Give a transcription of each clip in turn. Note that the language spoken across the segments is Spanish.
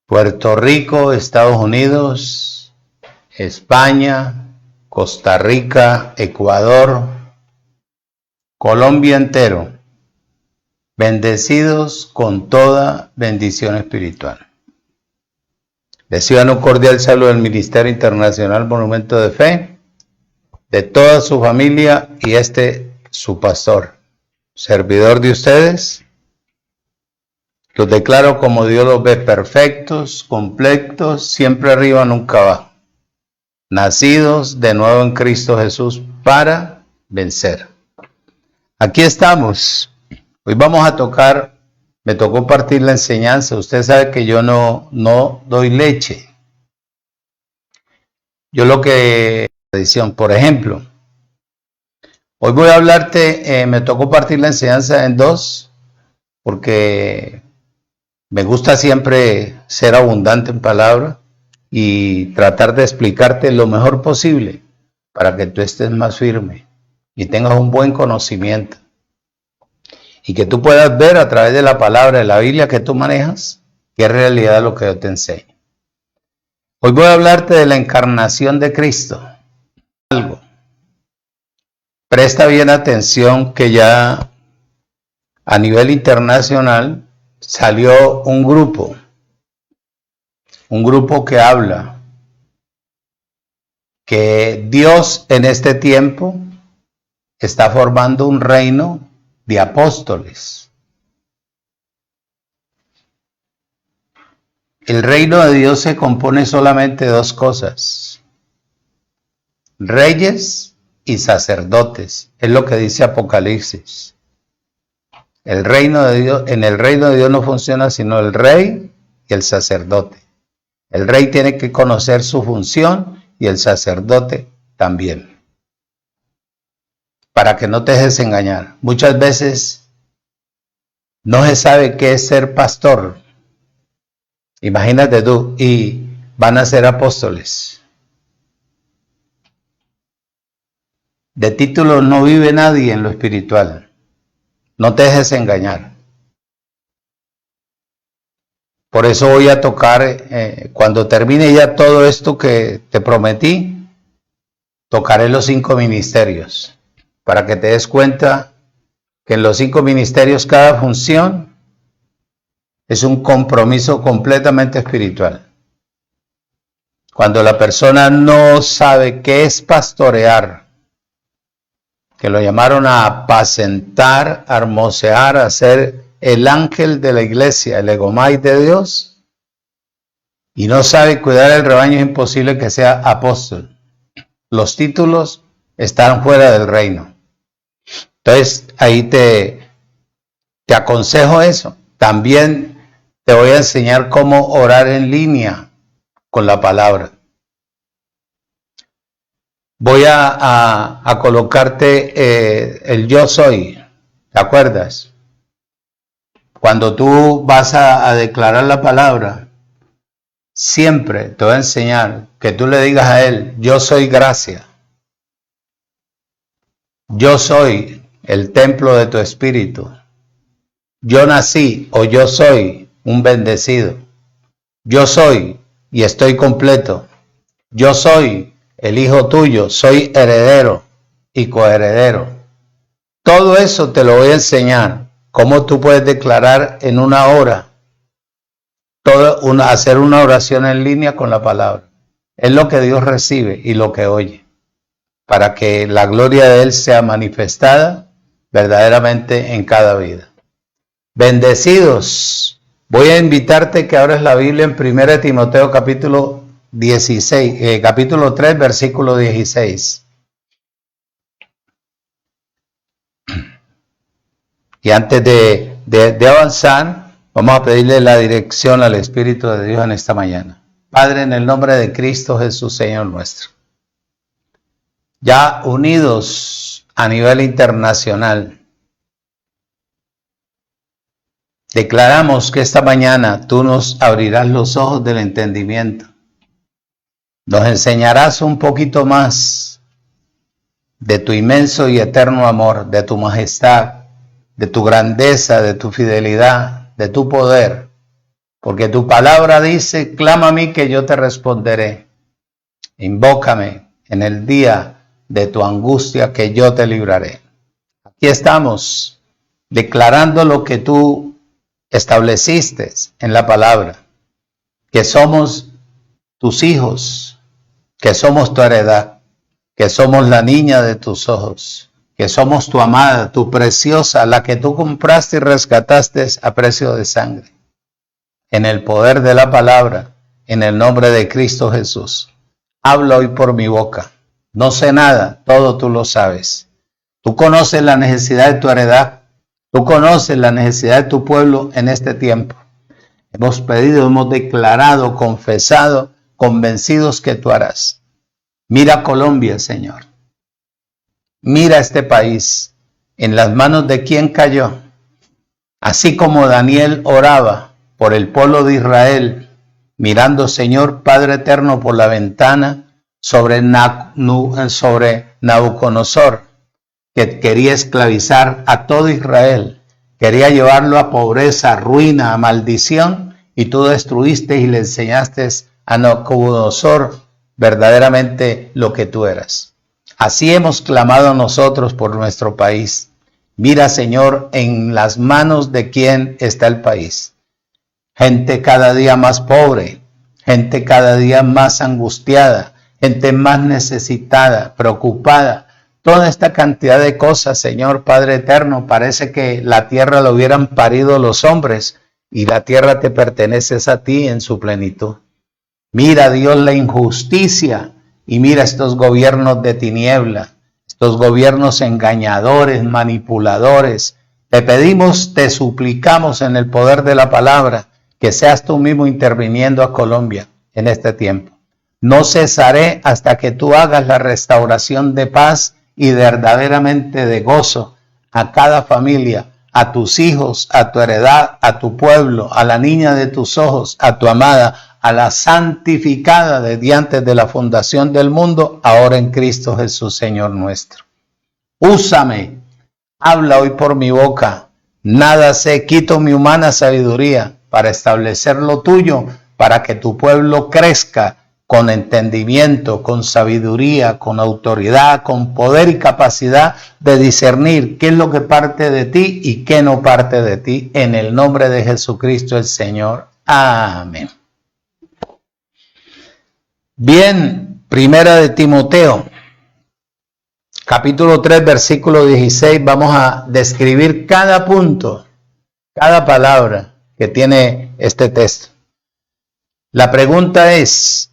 Puerto Rico, Estados Unidos, España, Costa Rica, Ecuador, Colombia entero, bendecidos con toda bendición espiritual. Reciban un cordial saludo del Ministerio Internacional Monumento de Fe, de toda su familia y su pastor, servidor de ustedes. Los declaro como Dios los ve, perfectos, completos, siempre arriba, nunca abajo. Nacidos de nuevo en Cristo Jesús para vencer. Aquí estamos. Hoy vamos a tocar, me tocó partir la enseñanza. Usted sabe que yo no doy leche. Yo lo que, por ejemplo, hoy voy a hablarte, me tocó partir la enseñanza en dos, porque me gusta siempre ser abundante en palabra y tratar de explicarte lo mejor posible para que tú estés más firme y tengas un buen conocimiento y que tú puedas ver a través de la palabra de la Biblia que tú manejas que es realidad lo que yo te enseño. Hoy voy a hablarte de la encarnación de Cristo. Algo. Presta bien atención que ya a nivel internacional salió un grupo que habla que Dios en este tiempo está formando un reino de apóstoles. El reino de Dios se compone solamente de dos cosas: reyes y sacerdotes, es lo que dice Apocalipsis. El reino de Dios, en el reino de Dios no funciona sino el rey y el sacerdote. El rey tiene que conocer su función y el sacerdote también. Para que no te dejes engañar. Muchas veces no se sabe qué es ser pastor. Imagínate tú, y van a ser apóstoles. De título no vive nadie en lo espiritual. No te dejes engañar. Por eso voy a tocar, cuando termine ya todo esto que te prometí, tocaré los 5 ministerios, para que te des cuenta que en los 5 ministerios cada función es un compromiso completamente espiritual. Cuando la persona no sabe qué es pastorear, que lo llamaron a apacentar, a hermosear, a ser el ángel de la iglesia, el egomai de Dios, y no sabe cuidar el rebaño, es imposible que sea apóstol. Los títulos están fuera del reino. Entonces, ahí te aconsejo eso. También te voy a enseñar cómo orar en línea con la palabra. Voy a colocarte el yo soy, ¿te acuerdas? Cuando tú vas a declarar la palabra, siempre te voy a enseñar que tú le digas a él: yo soy gracia, yo soy el templo de tu espíritu, yo nací o yo soy un bendecido, yo soy y estoy completo, yo soy el hijo tuyo, soy heredero y coheredero. Todo eso te lo voy a enseñar, cómo tú puedes declarar en una hora, hacer una oración en línea con la palabra. Es lo que Dios recibe y lo que oye, para que la gloria de Él sea manifestada verdaderamente en cada vida. Bendecidos, voy a invitarte que abras la Biblia en 1 Timoteo capítulo 3, versículo 16. Y antes de avanzar, vamos a pedirle la dirección al Espíritu de Dios en esta mañana. Padre, en el nombre de Cristo Jesús, Señor nuestro, ya unidos a nivel internacional, declaramos que esta mañana tú nos abrirás los ojos del entendimiento. Nos enseñarás un poquito más de tu inmenso y eterno amor, de tu majestad, de tu grandeza, de tu fidelidad, de tu poder, Porque tu palabra dice, clama a mí que yo te responderé. Invócame en el día de tu angustia que yo te libraré. Aquí estamos declarando lo que tú estableciste en la palabra, que somos tus hijos, que somos tu heredad, que somos la niña de tus ojos, que somos tu amada, tu preciosa, la que tú compraste y rescataste a precio de sangre. En el poder de la palabra, en el nombre de Cristo Jesús. Habla hoy por mi boca. No sé nada, todo tú lo sabes. Tú conoces la necesidad de tu heredad. Tú conoces la necesidad de tu pueblo en este tiempo. Hemos pedido, hemos declarado, confesado, convencidos que tú harás. Mira Colombia, Señor. Mira este país. ¿En las manos de quién cayó? Así como Daniel oraba por el pueblo de Israel, mirando, Señor Padre eterno, por la ventana sobre Nabucodonosor, que quería esclavizar a todo Israel, quería llevarlo a pobreza, a ruina, a maldición, y tú destruiste y le enseñaste a Nabucodonosor verdaderamente lo que tú eras. Así hemos clamado nosotros por nuestro país. Mira, Señor, en las manos de quién está el país. Gente cada día más pobre, gente cada día más angustiada, gente más necesitada, preocupada. Toda esta cantidad de cosas, Señor Padre eterno, parece que la tierra lo hubieran parido los hombres y la tierra te pertenece a ti en su plenitud. Mira, Dios, la injusticia y mira estos gobiernos de tiniebla, estos gobiernos engañadores, manipuladores. Te pedimos, te suplicamos en el poder de la palabra, que seas tú mismo interviniendo a Colombia en este tiempo. No cesaré hasta que tú hagas la restauración de paz y verdaderamente de gozo a cada familia, a tus hijos, a tu heredad, a tu pueblo, a la niña de tus ojos, a tu amada, a la santificada desde antes de la fundación del mundo, ahora en Cristo Jesús, Señor nuestro. Úsame, habla hoy por mi boca. Nada sé, quito mi humana sabiduría para establecer lo tuyo, para que tu pueblo crezca con entendimiento, con sabiduría, con autoridad, con poder y capacidad de discernir qué es lo que parte de ti y qué no parte de ti, en el nombre de Jesucristo el Señor. Amén. Bien, primera de Timoteo, capítulo 3, versículo 16, vamos a describir cada punto, cada palabra que tiene este texto. La pregunta es,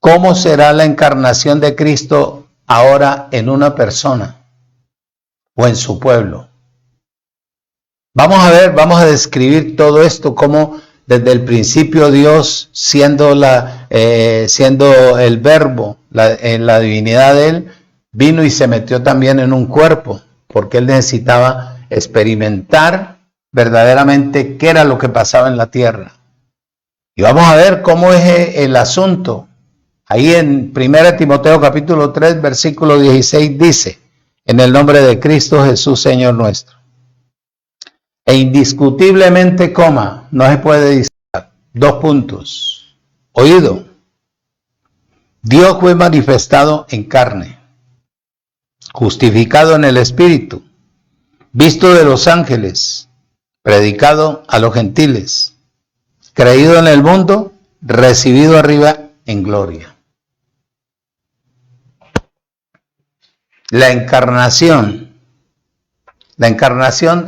¿cómo será la encarnación de Cristo ahora en una persona o en su pueblo? Vamos a ver, vamos a describir todo esto, cómo desde el principio Dios, siendo el verbo, en la divinidad de Él, vino y se metió también en un cuerpo, porque Él necesitaba experimentar verdaderamente qué era lo que pasaba en la tierra. Y vamos a ver cómo es el asunto. Ahí en 1 Timoteo capítulo 3, versículo 16 dice, en el nombre de Cristo Jesús, Señor nuestro. E indiscutiblemente, no se puede decir, 2 puntos. Oído, Dios fue manifestado en carne, justificado en el Espíritu, visto de los ángeles, predicado a los gentiles, creído en el mundo, recibido arriba en gloria. La encarnación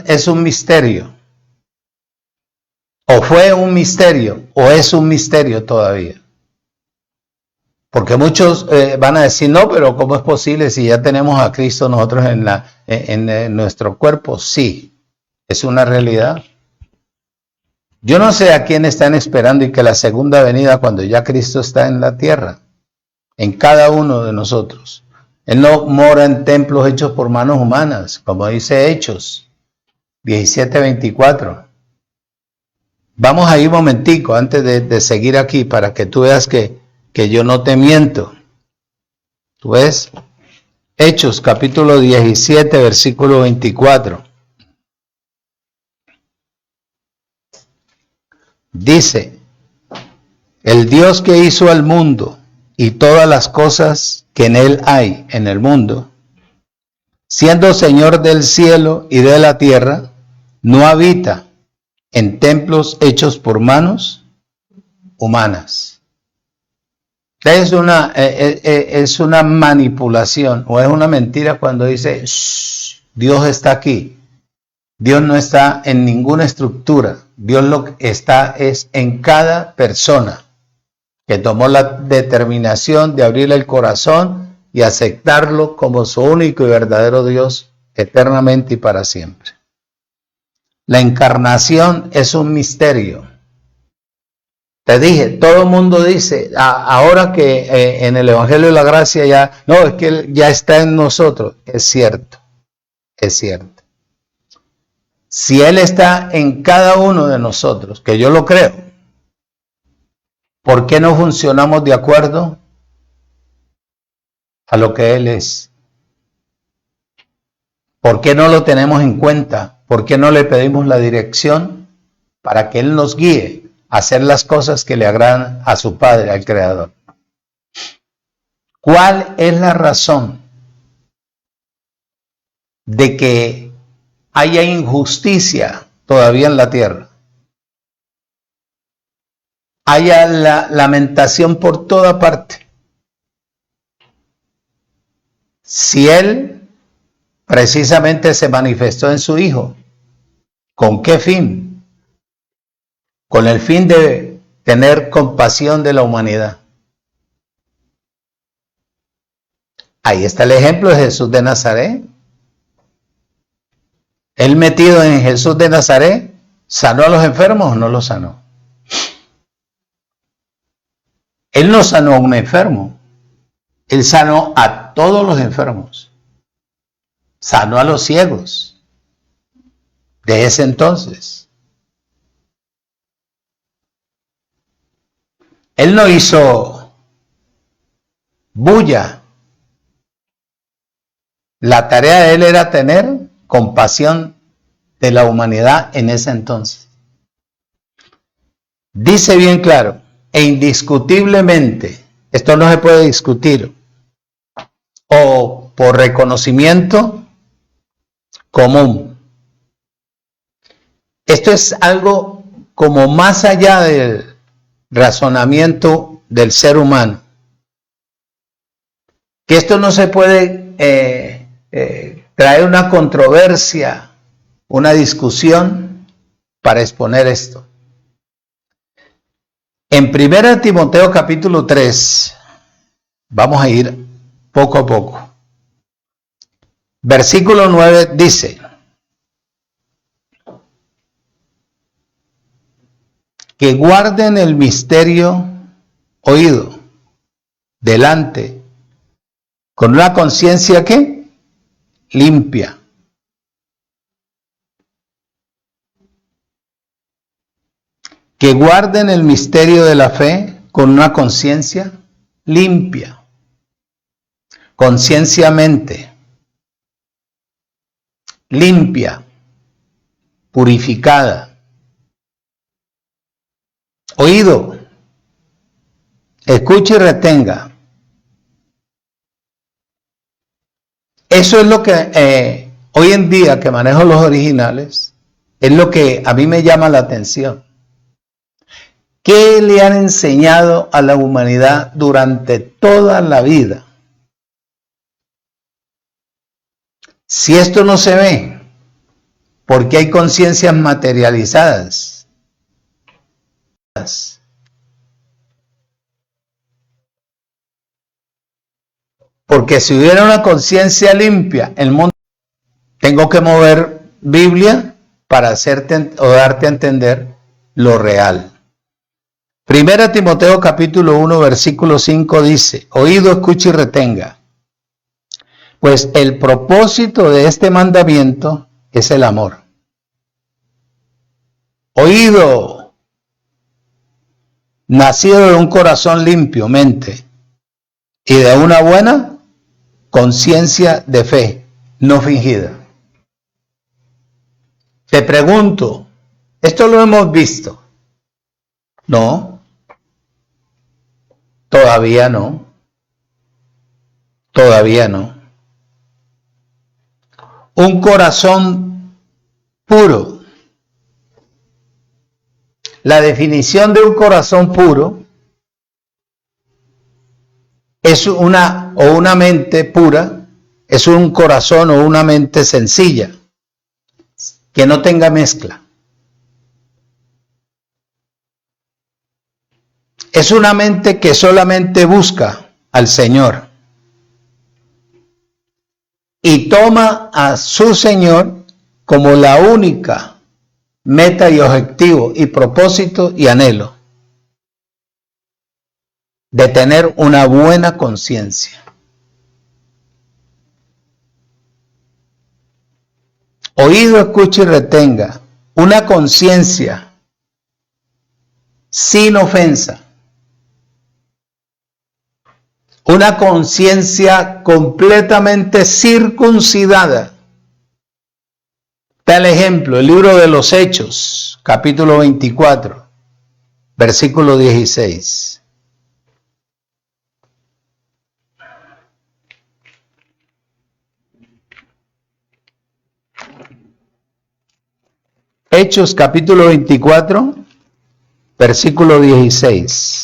es un misterio, o fue un misterio, o es un misterio todavía. Porque muchos van a decir, no, pero ¿cómo es posible si ya tenemos a Cristo nosotros en nuestro cuerpo? Sí, es una realidad. Yo no sé a quién están esperando y que la segunda venida, cuando ya Cristo está en la tierra, en cada uno de nosotros. Él no mora en templos hechos por manos humanas, como dice Hechos 17:24. Vamos a ir un momentico antes de seguir aquí para que tú veas que yo no te miento. ¿Tú ves? Hechos capítulo 17, versículo 24. Dice, el Dios que hizo al mundo y todas las cosas que en él hay en el mundo, siendo Señor del cielo y de la tierra, no habita en templos hechos por manos humanas. Es una manipulación o es una mentira cuando dice, Dios está aquí. Dios no está en ninguna estructura. Dios lo que está es en cada persona que tomó la determinación de abrirle el corazón y aceptarlo como su único y verdadero Dios eternamente y para siempre. La encarnación es un misterio. Te dije, todo el mundo dice, ahora que en el Evangelio de la Gracia ya, no, es que Él ya está en nosotros. Es cierto, es cierto. Si Él está en cada uno de nosotros, que yo lo creo, ¿por qué no funcionamos de acuerdo a lo que Él es? ¿Por qué no lo tenemos en cuenta? ¿Por qué no le pedimos la dirección para que Él nos guíe a hacer las cosas que le agradan a su Padre, al Creador? ¿Cuál es la razón de que haya injusticia todavía en la tierra? Haya la lamentación por toda parte. Si Él precisamente se manifestó en su Hijo, ¿con qué fin? Con el fin de tener compasión de la humanidad. Ahí está el ejemplo de Jesús de Nazaret. Él metido en Jesús de Nazaret, ¿sanó a los enfermos o no los sanó? Él no sanó a un enfermo. Él sanó a todos los enfermos. Sanó a los ciegos de ese entonces. Él no hizo bulla. La tarea de Él era tener compasión de la humanidad en ese entonces. Dice bien claro, e indiscutiblemente, esto no se puede discutir, o por reconocimiento común. Esto es algo como más allá del razonamiento del ser humano. Que esto no se puede traer una controversia, una discusión para exponer esto. En 1 Timoteo capítulo 3, vamos a ir poco a poco. Versículo 9 dice, que guarden el misterio oído delante, con una conciencia ¿qué? Limpia. Que guarden el misterio de la fe con una conciencia limpia, concienciamente, limpia, purificada. Oído, escuche y retenga. Eso es lo que hoy en día que manejo los originales, es lo que a mí me llama la atención. ¿Qué le han enseñado a la humanidad durante toda la vida? Si esto no se ve, porque hay conciencias materializadas. Porque si hubiera una conciencia limpia, el mundo, tengo que mover Biblia para hacerte o darte a entender lo real. 1 Timoteo capítulo 1 versículo 5 dice, oído, escuche y retenga, pues el propósito de este mandamiento es el amor. Oído, nacido de un corazón limpio, mente, y de una buena conciencia de fe, no fingida. Te pregunto, esto lo hemos visto. No, todavía no. Todavía no. Un corazón puro. La definición de un corazón puro es una mente pura, es un corazón o una mente sencilla, que no tenga mezcla. Es una mente que solamente busca al Señor y toma a su Señor como la única meta y objetivo y propósito y anhelo de tener una buena conciencia. Oído, escuche y retenga una conciencia sin ofensa. Una conciencia completamente circuncidada. Tal ejemplo, el libro de los Hechos, capítulo 24, versículo 16. Hechos, capítulo 24, versículo 16.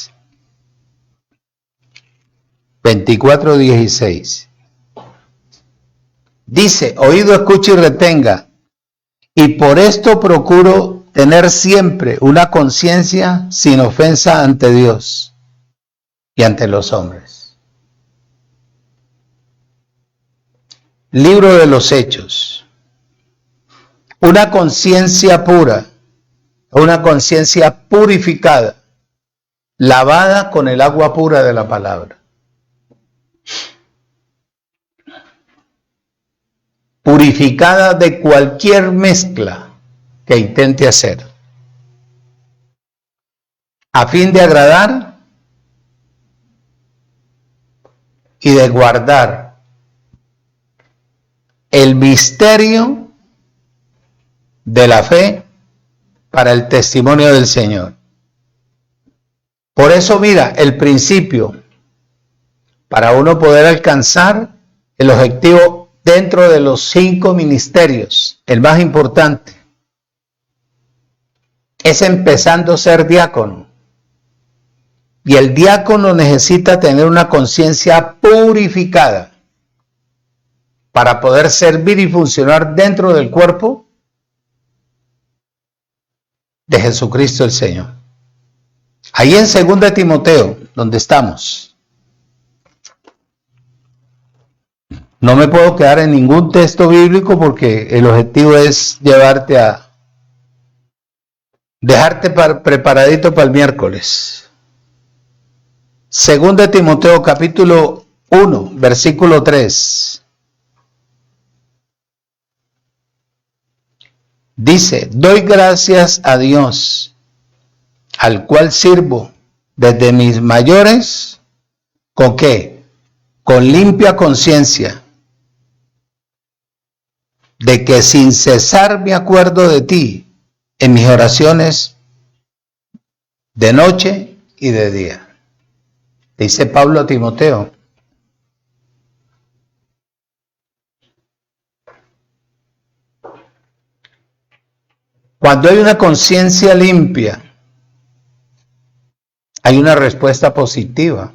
24:16. Dice, oído, escuche y retenga, y por esto procuro tener siempre una conciencia sin ofensa ante Dios y ante los hombres. Libro de los Hechos. Una conciencia pura, una conciencia purificada, lavada con el agua pura de la palabra. Purificada de cualquier mezcla que intente hacer, a fin de agradar y de guardar el misterio de la fe para el testimonio del Señor. Por eso, mira, el principio para uno poder alcanzar el objetivo dentro de los 5 ministerios, el más importante, es empezando a ser diácono. Y el diácono necesita tener una conciencia purificada para poder servir y funcionar dentro del cuerpo de Jesucristo el Señor. Ahí en 2 Timoteo, donde estamos, no me puedo quedar en ningún texto bíblico porque el objetivo es dejarte preparadito para el miércoles. 2 Timoteo capítulo 1, versículo 3. Dice, doy gracias a Dios, al cual sirvo desde mis mayores, ¿con qué? Con limpia conciencia, de que sin cesar me acuerdo de ti en mis oraciones de noche y de día. Dice Pablo a Timoteo. Cuando hay una conciencia limpia, hay una respuesta positiva.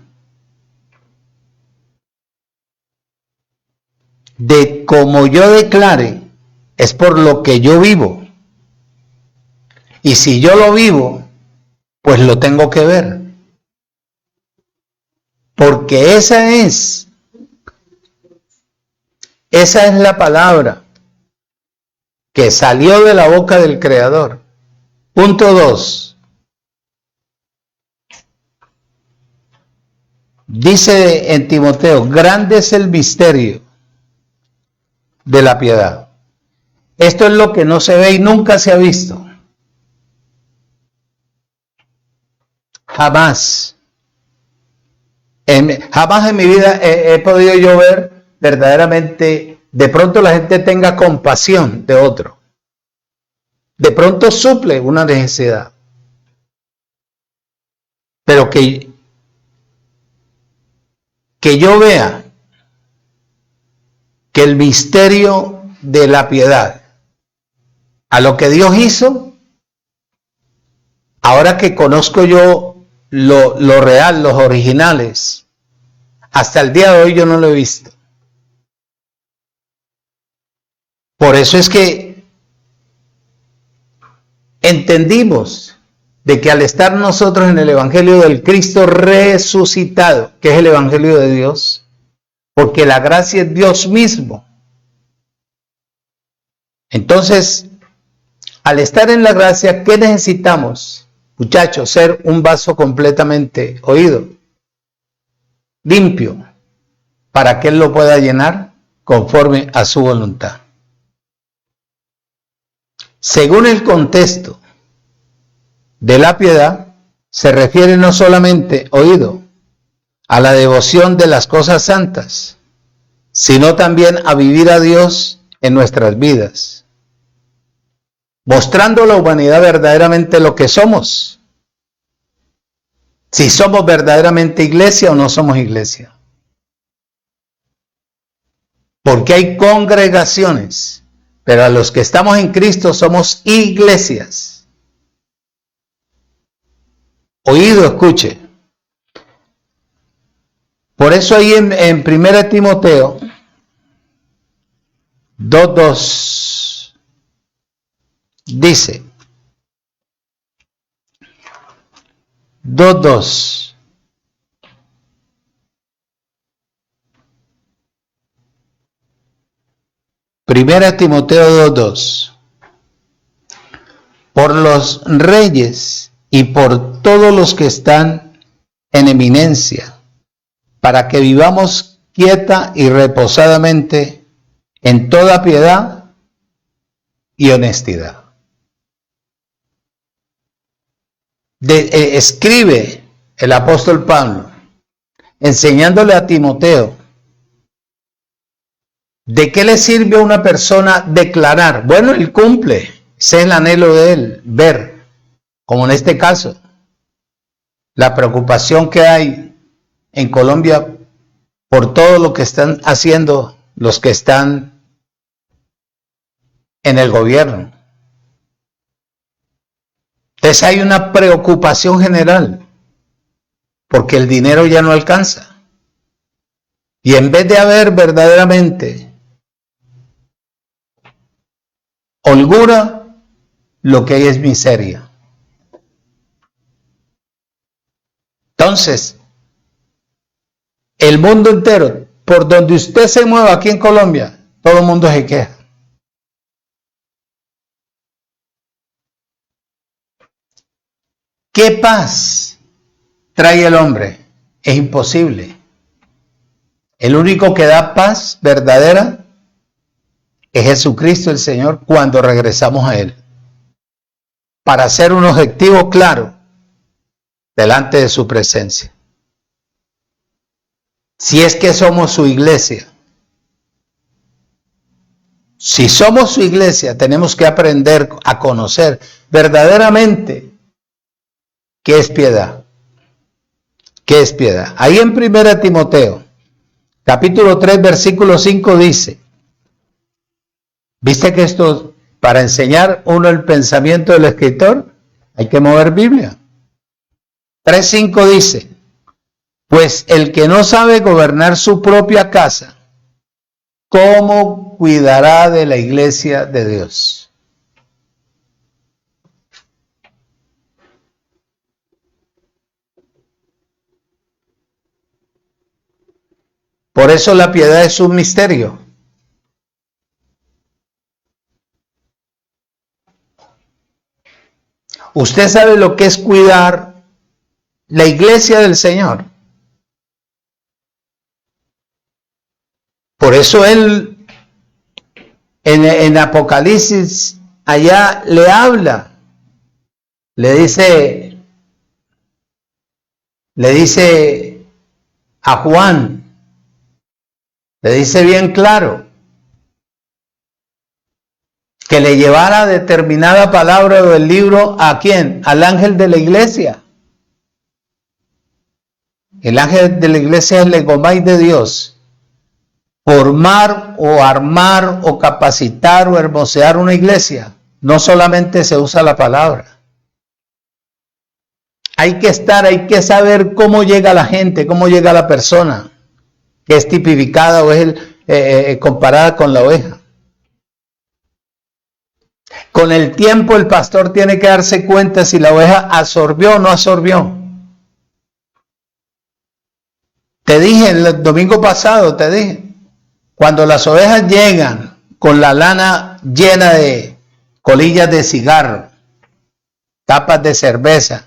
De como yo declare, es por lo que yo vivo. Y si yo lo vivo, pues lo tengo que ver. Porque esa es la palabra que salió de la boca del Creador. Punto 2. Dice en Timoteo, grande es el misterio de la piedad. Esto es lo que no se ve y nunca se ha visto. Jamás. Jamás en mi vida he podido yo ver verdaderamente, de pronto la gente tenga compasión de otro. De pronto suple una necesidad. Pero que yo vea que el misterio de la piedad, a lo que Dios hizo, ahora que conozco yo lo real, los originales, hasta el día de hoy yo no lo he visto. Por eso es que entendimos de que al estar nosotros en el Evangelio del Cristo resucitado, que es el Evangelio de Dios, porque la gracia es Dios mismo. Entonces, al estar en la gracia, ¿qué necesitamos? Muchachos, ser un vaso completamente oído, limpio, para que Él lo pueda llenar conforme a su voluntad. Según el contexto de la piedad, se refiere no solamente, oído, a la devoción de las cosas santas, sino también a vivir a Dios en nuestras vidas, mostrando a la humanidad verdaderamente lo que somos. Si somos verdaderamente iglesia o no somos iglesia. Porque hay congregaciones, pero a los que estamos en Cristo somos iglesias. Oído, escuche. Por eso ahí en 1 Timoteo 2:2 dice, 2:2, Primera Timoteo 2:2, por los reyes y por todos los que están en eminencia, para que vivamos quieta y reposadamente en toda piedad y honestidad. Escribe el apóstol Pablo, enseñándole a Timoteo, ¿de qué le sirve a una persona declarar? Bueno, él cumple, ese es el anhelo de él, ver, como en este caso, la preocupación que hay en Colombia por todo lo que están haciendo los que están en el gobierno. Entonces hay una preocupación general porque el dinero ya no alcanza. Y en vez de haber verdaderamente holgura, lo que hay es miseria. Entonces, el mundo entero, por donde usted se mueva aquí en Colombia, todo el mundo se queja. ¿Qué paz trae el hombre? Es imposible. El único que da paz verdadera es Jesucristo el Señor cuando regresamos a Él, para hacer un objetivo claro delante de su presencia. Si es que somos su iglesia. Si somos su iglesia, tenemos que aprender a conocer verdaderamente qué es piedad. ¿Qué es piedad? Ahí en 1 Timoteo, capítulo 3, versículo 5 dice, ¿viste que esto, para enseñar uno el pensamiento del escritor, hay que mover Biblia? 3:5 dice, pues el que no sabe gobernar su propia casa, ¿cómo cuidará de la iglesia de Dios? Por eso la piedad es un misterio. Usted sabe lo que es cuidar la iglesia del Señor. Por eso Él en Apocalipsis allá le habla, le dice a Juan, le dice bien claro, que le llevara determinada palabra del libro ¿a quién? Al ángel de la iglesia. El ángel de la iglesia es el egomai de Dios. Formar o armar o capacitar o hermosear una iglesia. No solamente se usa la palabra. Hay que saber cómo llega la gente, cómo llega la persona, que es tipificada o es comparada con la oveja. Con el tiempo el pastor tiene que darse cuenta si la oveja absorbió o no absorbió. Te dije el domingo pasado, cuando las ovejas llegan con la lana llena de colillas de cigarro, tapas de cerveza,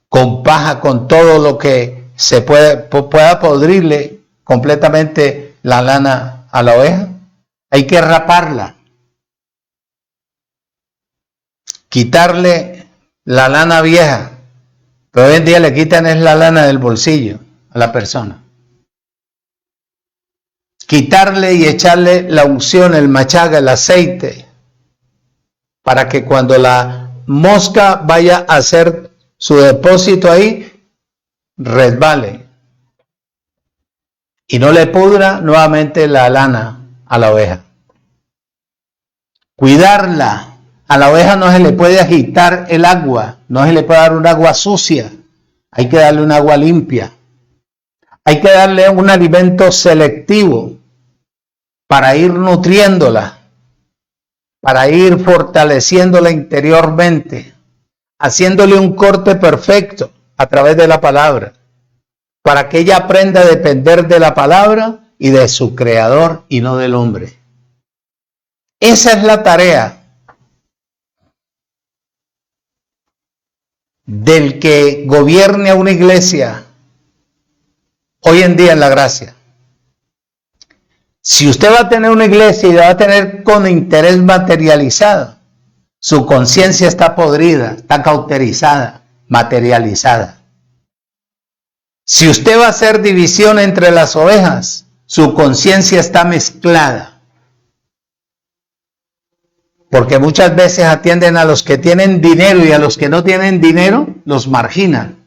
con paja, con todo lo que se pueda podrirle completamente la lana a la oveja, hay que raparla, quitarle la lana vieja. Pero hoy en día le quitan es la lana del bolsillo a la persona. Quitarle y echarle la unción, el machaga, el aceite, para que cuando la mosca vaya a hacer su depósito ahí, resbale y no le pudra nuevamente la lana a la oveja. Cuidarla. A la oveja no se le puede agitar el agua, no se le puede dar un agua sucia, hay que darle un agua limpia. Hay que darle un alimento selectivo para ir nutriéndola, para ir fortaleciéndola interiormente, haciéndole un corte perfecto a través de la palabra, para que ella aprenda a depender de la palabra y de su creador y no del hombre. Esa es la tarea del que gobierne a una iglesia hoy en día en la gracia. Si usted va a tener una iglesia y la va a tener con interés materializado, su conciencia está podrida, está cauterizada, materializada. Si usted va a hacer división entre las ovejas, su conciencia está mezclada. Porque muchas veces atienden a los que tienen dinero y a los que no tienen dinero los marginan.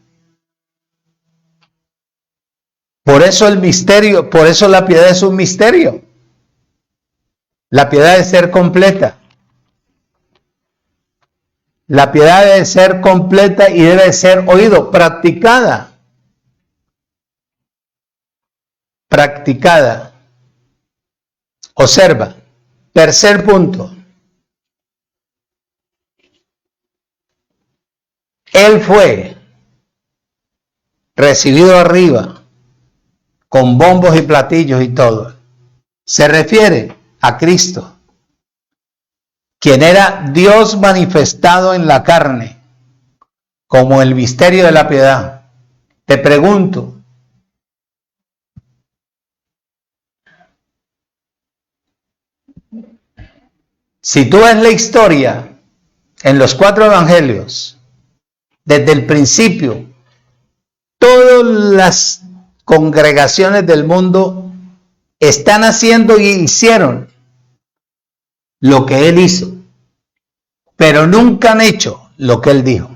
Por eso el misterio, por eso la piedad es un misterio. La piedad debe ser completa. La piedad debe ser completa y debe ser oído, practicada. Practicada. Observa. Tercer punto. Él fue recibido arriba con bombos y platillos y todo. Se refiere a Cristo, quien era Dios manifestado en la carne, como el misterio de la piedad. Te pregunto, si tú ves la historia en los 4 evangelios, desde el principio, todas las congregaciones del mundo están haciendo y hicieron lo que Él hizo, pero nunca han hecho lo que Él dijo.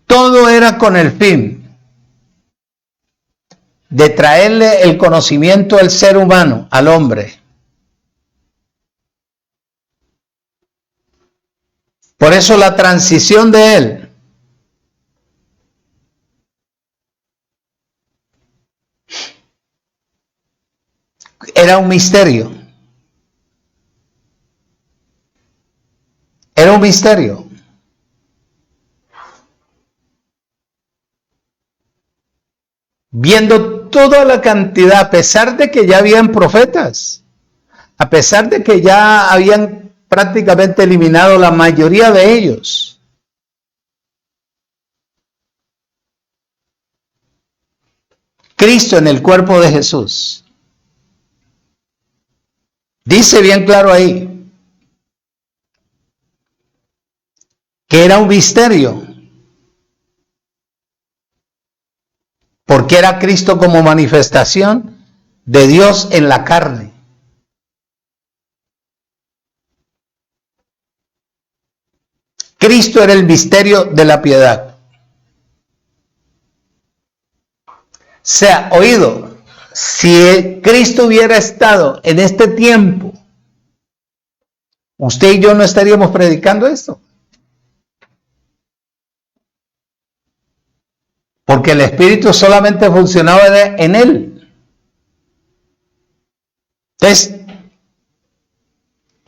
Todo era con el fin de traerle el conocimiento al ser humano, al hombre. Por eso la transición de Él era un misterio. Era un misterio. Viendo toda la cantidad, a pesar de que ya habían profetas, a pesar de que ya habían prácticamente eliminado la mayoría de ellos. Cristo en el cuerpo de Jesús. Dice bien claro ahí que era un misterio, porque era Cristo como manifestación de Dios en la carne. Cristo era el misterio de la piedad. Se ha oído, si Cristo hubiera estado en este tiempo, usted y yo no estaríamos predicando esto. Porque el Espíritu solamente funcionaba en él. Entonces,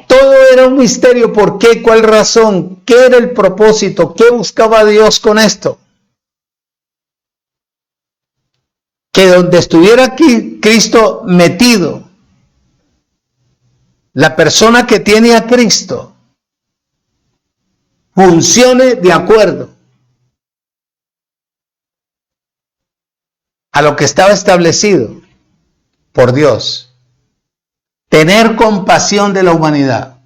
todo era un misterio. ¿Por qué? ¿Cuál razón? ¿Qué era el propósito? ¿Qué buscaba Dios con esto? Que donde estuviera aquí Cristo metido, la persona que tiene a Cristo funcione de acuerdo a lo que estaba establecido por Dios. Tener compasión de la humanidad.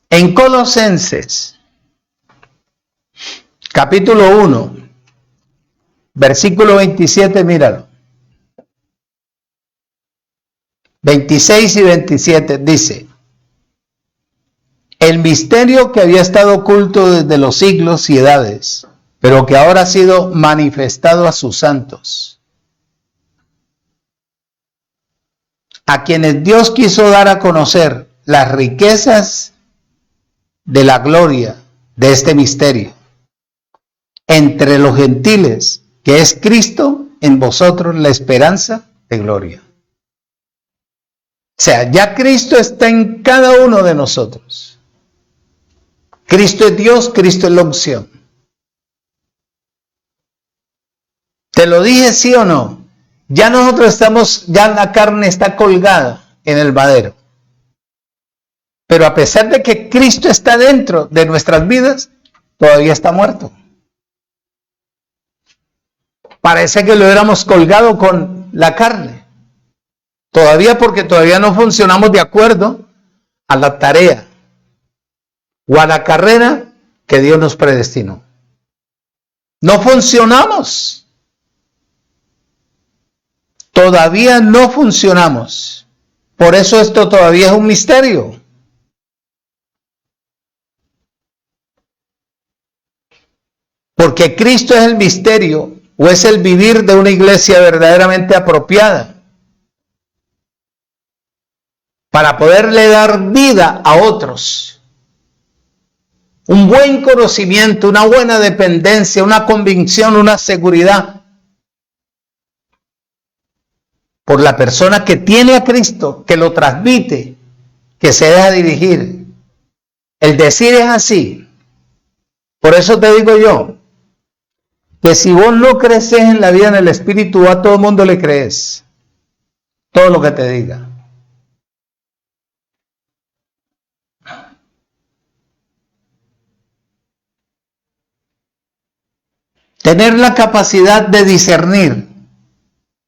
En Colosenses, capítulo 1, versículo 27, míralo. 26 y 27 dice: el misterio que había estado oculto desde los siglos y edades, pero que ahora ha sido manifestado a sus santos, a quienes Dios quiso dar a conocer las riquezas de la gloria de este misterio entre los gentiles, que es Cristo en vosotros, la esperanza de gloria. O sea, ya Cristo está en cada uno de nosotros. Cristo es Dios, Cristo es la unción. ¿Te lo dije, sí o no? Ya nosotros estamos, ya la carne está colgada en el madero. Pero a pesar de que Cristo está dentro de nuestras vidas, todavía está muerto. Parece que lo hubiéramos colgado con la carne. Todavía, porque todavía no funcionamos de acuerdo a la tarea o a la carrera que Dios nos predestinó. No funcionamos. Todavía no funcionamos. Por eso esto todavía es un misterio. Porque Cristo es el misterio, o es el vivir de una iglesia verdaderamente apropiada para poderle dar vida a otros. Un buen conocimiento, una buena dependencia, una convicción, una seguridad por la persona que tiene a Cristo, que lo transmite, que se deja dirigir. El decir es así. Por eso te digo yo, que si vos no creces en la vida en el Espíritu, a todo el mundo le crees. Todo lo que te diga. Tener la capacidad de discernir,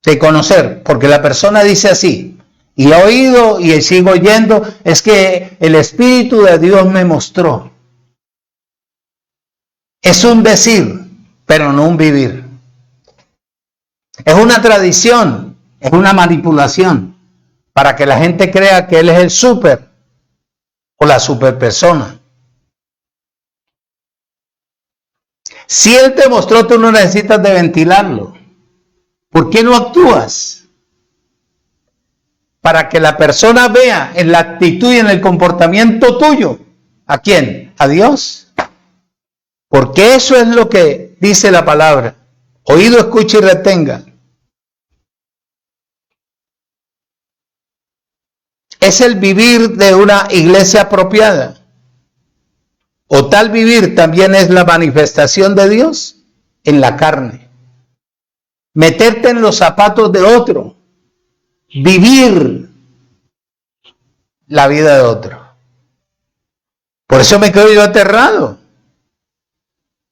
de conocer, porque la persona dice así, y he oído y sigo oyendo, es que el Espíritu de Dios me mostró. Es un decir, pero no un vivir. Es una tradición, es una manipulación, para que la gente crea que él es el súper o la superpersona. Si él te mostró, tú no necesitas de ventilarlo. ¿Por qué no actúas? Para que la persona vea en la actitud y en el comportamiento tuyo. ¿A quién? ¿A Dios? Porque eso es lo que dice la palabra. Oído, escucha y retenga. Es el vivir de una iglesia apropiada. O tal vivir también es la manifestación de Dios en la carne. Meterte en los zapatos de otro. Vivir la vida de otro. Por eso me quedo yo aterrado.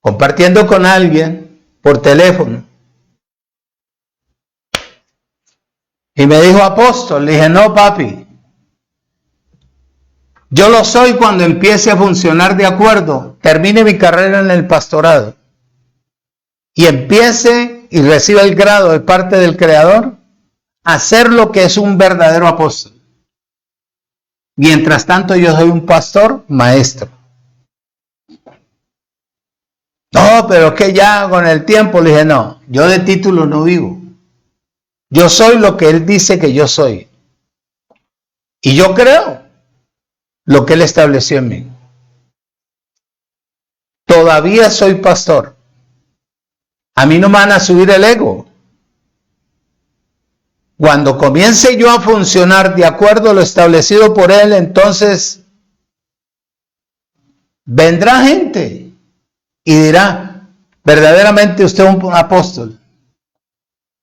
Compartiendo con alguien por teléfono. Y me dijo, apóstol. Le dije, no, papi. Yo lo soy cuando empiece a funcionar de acuerdo, termine mi carrera en el pastorado y empiece y reciba el grado de parte del Creador, a hacer lo que es un verdadero apóstol. Mientras tanto yo soy un pastor maestro. No, pero es que ya con el tiempo le dije, no, yo de título no vivo. Yo soy lo que Él dice que yo soy. Y yo creo lo que Él estableció en mí. Todavía soy pastor. A mí no me van a subir el ego. Cuando comience yo a funcionar de acuerdo a lo establecido por Él, entonces vendrá gente y dirá, verdaderamente usted es un apóstol,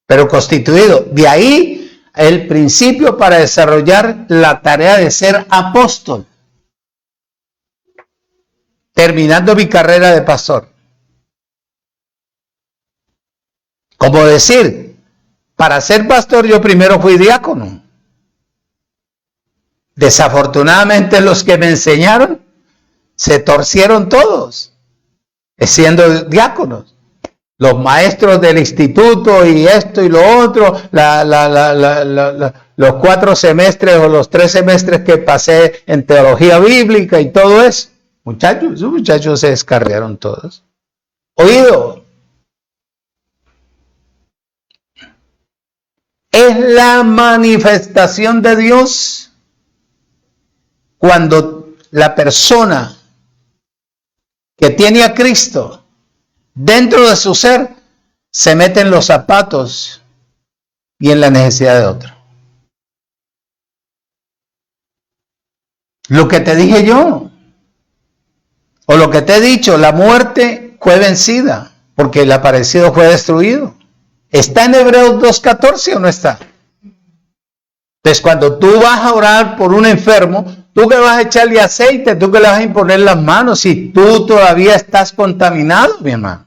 pero constituido. De ahí el principio para desarrollar la tarea de ser apóstol, terminando mi carrera de pastor. Como decir, para ser pastor yo primero fui diácono. Desafortunadamente los que me enseñaron se torcieron todos, siendo diáconos. Los maestros del instituto y esto y lo otro, los 4 semestres o los 3 semestres que pasé en teología bíblica y todo eso. Muchachos, esos muchachos se descarriaron todos. Oído. Es la manifestación de Dios cuando la persona que tiene a Cristo dentro de su ser se mete en los zapatos y en la necesidad de otro. Lo que te dije yo, o lo que te he dicho, la muerte fue vencida porque el aparecido fue destruido. ¿Está en Hebreos 2:14 o no está? Entonces, cuando tú vas a orar por un enfermo, tú que vas a echarle aceite, tú que le vas a imponer las manos, si tú todavía estás contaminado, mi hermano.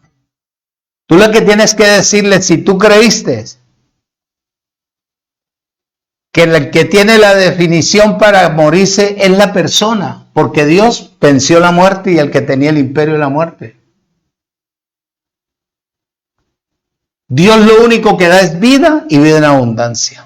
Tú lo que tienes que decirle, si tú creíste que el que tiene la definición para morirse es la persona, porque Dios venció la muerte y el que tenía el imperio de la muerte. Dios lo único que da es vida y vida en abundancia.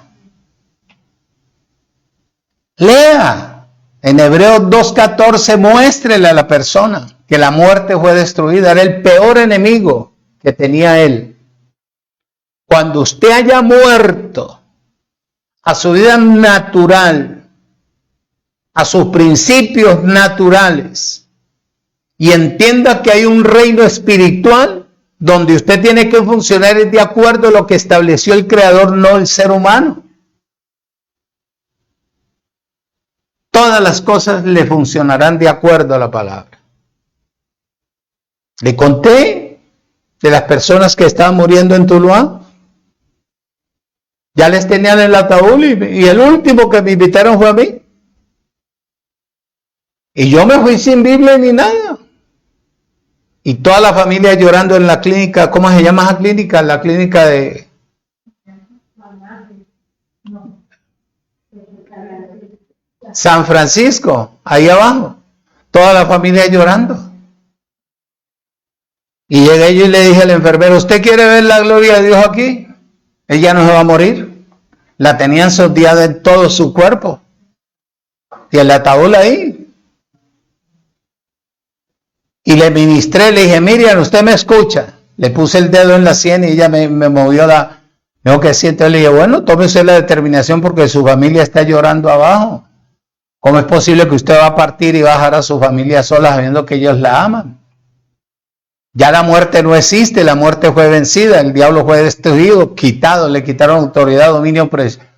Lea en Hebreos 2:14, muéstrele a la persona que la muerte fue destruida, era el peor enemigo que tenía él. Cuando usted haya muerto a su vida natural, a sus principios naturales, y entienda que hay un reino espiritual donde usted tiene que funcionar de acuerdo a lo que estableció el Creador, no el ser humano. Todas las cosas le funcionarán de acuerdo a la palabra. Le conté de las personas que estaban muriendo en Tuluá. Ya les tenían el ataúd y el último que me invitaron fue a mí. Y yo me fui sin Biblia ni nada. Y toda la familia llorando en la clínica. ¿Cómo se llama esa clínica? La clínica de... San Francisco, ahí abajo. Toda la familia llorando. Y llegué yo y le dije al enfermero, ¿usted quiere ver la gloria de Dios aquí? Ella no se va a morir. La tenían sorteada en todo su cuerpo. Y el ataúd ahí. Y le ministré, le dije, Miriam, usted me escucha. Le puse el dedo en la sien y ella me movió la... Me dijo que sí. Entonces le dije, bueno, tome usted la determinación porque su familia está llorando abajo. ¿Cómo es posible que usted va a partir y va a dejar a su familia sola sabiendo que ellos la aman? Ya la muerte no existe, la muerte fue vencida, el diablo fue destruido, quitado, le quitaron autoridad, dominio.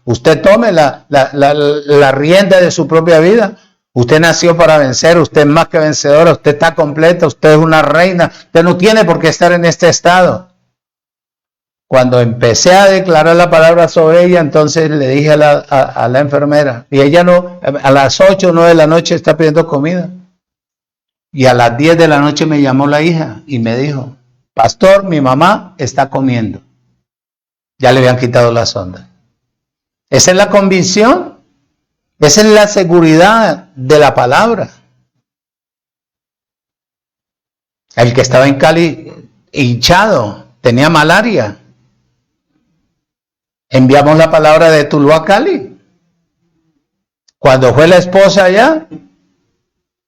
Usted tome la rienda de su propia vida. Usted nació para vencer, usted es más que vencedora, usted está completa, usted es una reina, usted no tiene por qué estar en este estado. Cuando empecé a declarar la palabra sobre ella, entonces le dije a la enfermera, y ella no, a las 8 o 9 de la noche está pidiendo comida. Y a las 10 de la noche me llamó la hija y me dijo, pastor, mi mamá está comiendo. Ya le habían quitado la sonda. Esa es la convicción, esa es la seguridad de la palabra. El que estaba en Cali hinchado, tenía malaria. Enviamos la palabra de Tuluá a Cali. Cuando fue la esposa allá,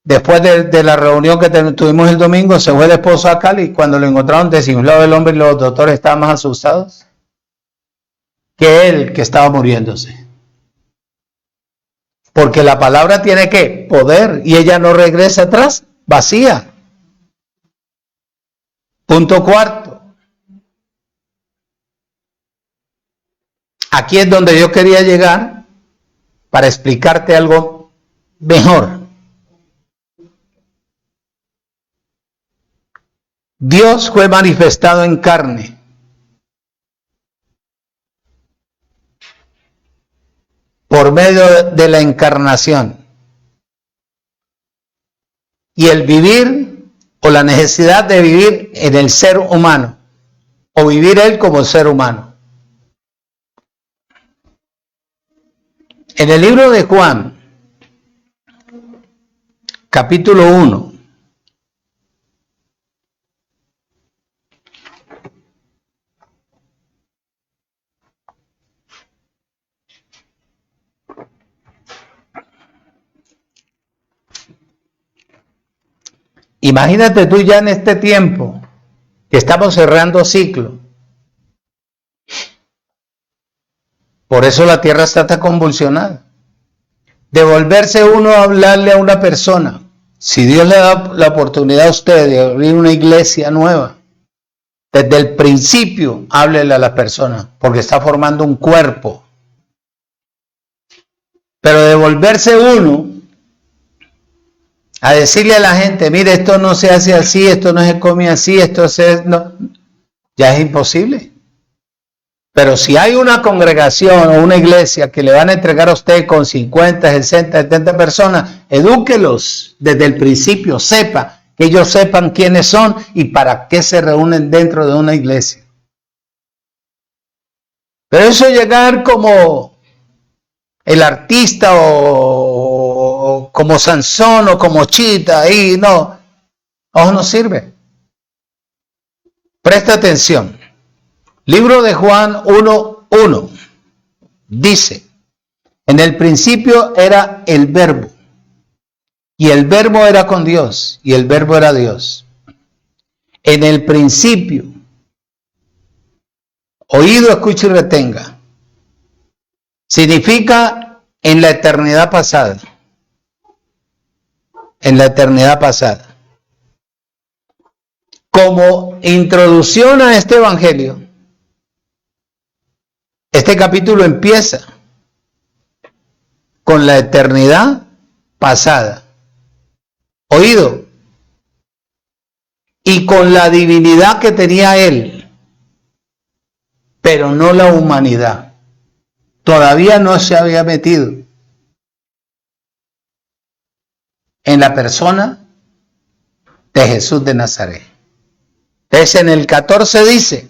Después de la reunión que tuvimos el domingo, se fue el esposo a Cali y cuando lo encontraron desinflado el hombre y los doctores estaban más asustados que él que estaba muriéndose. Porque la palabra tiene que poder y ella no regresa atrás, vacía. Punto cuarto. Aquí es donde yo quería llegar para explicarte algo mejor. Dios fue manifestado en carne. Por medio de la encarnación. Y el vivir o la necesidad de vivir en el ser humano. O vivir él como ser humano. En el libro de Juan, capítulo 1. Imagínate tú ya en este tiempo que estamos cerrando ciclo. Por eso la tierra está tan convulsionada. De volverse uno a hablarle a una persona. Si Dios le da la oportunidad a usted de abrir una iglesia nueva, desde el principio háblele a la persona, porque está formando un cuerpo. Pero de volverse uno a decirle a la gente, mire, esto no se hace así, esto no se come así, no, ya es imposible. Pero si hay una congregación o una iglesia que le van a entregar a usted con 50, 60, 70 personas, edúquelos desde el principio, que ellos sepan quiénes son y para qué se reúnen dentro de una iglesia. Pero eso llegar como el artista o como Sansón o como Chita, ahí no sirve. Presta atención. Libro de Juan 1:1 dice, en el principio era el verbo, y el verbo era con Dios, y el verbo era Dios. En el principio, oído, escucha y retenga, significa en la eternidad pasada. En la eternidad pasada. Como introducción a este evangelio, este capítulo empieza con la eternidad pasada. Oído. Y con la divinidad que tenía él, pero no la humanidad. Todavía no se había metido en la persona de Jesús de Nazaret. Entonces en el 14 dice,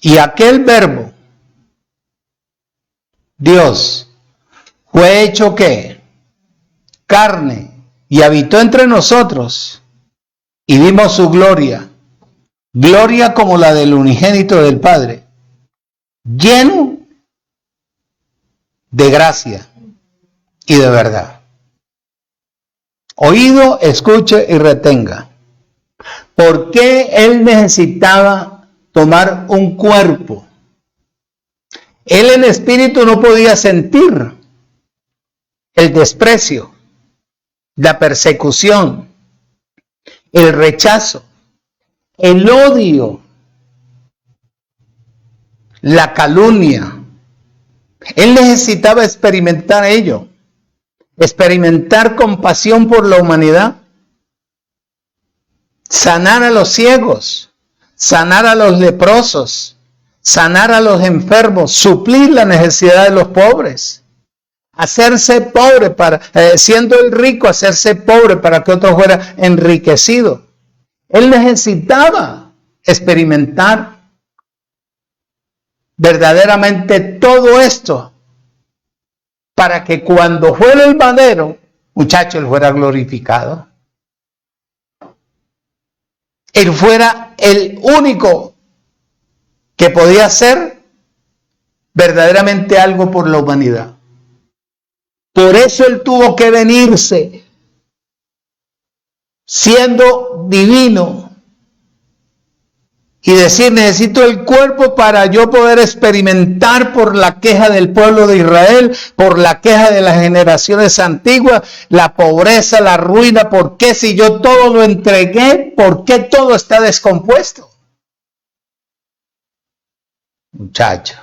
y aquel verbo, Dios, fue hecho ¿qué? Carne, y habitó entre nosotros, y vimos su gloria, gloria como la del unigénito del Padre, lleno de gracia y de verdad. Oído, escuche y retenga. ¿Por qué él necesitaba tomar un cuerpo? Él en espíritu no podía sentir el desprecio, la persecución, el rechazo, el odio, la calumnia. Él necesitaba experimentar ello, experimentar compasión por la humanidad, sanar a los ciegos, sanar a los leprosos, sanar a los enfermos, suplir la necesidad de los pobres, hacerse pobre para, siendo el rico, hacerse pobre para que otro fuera enriquecido. Él necesitaba experimentar verdaderamente todo esto para que cuando fuera el madero, muchacho, él fuera glorificado. Él fuera el único que podía hacer verdaderamente algo por la humanidad. Por eso Él tuvo que venirse, siendo divino, y decir, necesito el cuerpo para yo poder experimentar por la queja del pueblo de Israel, por la queja de las generaciones antiguas, la pobreza, la ruina. ¿Por qué si yo todo lo entregué? ¿Por qué todo está descompuesto? Muchacho.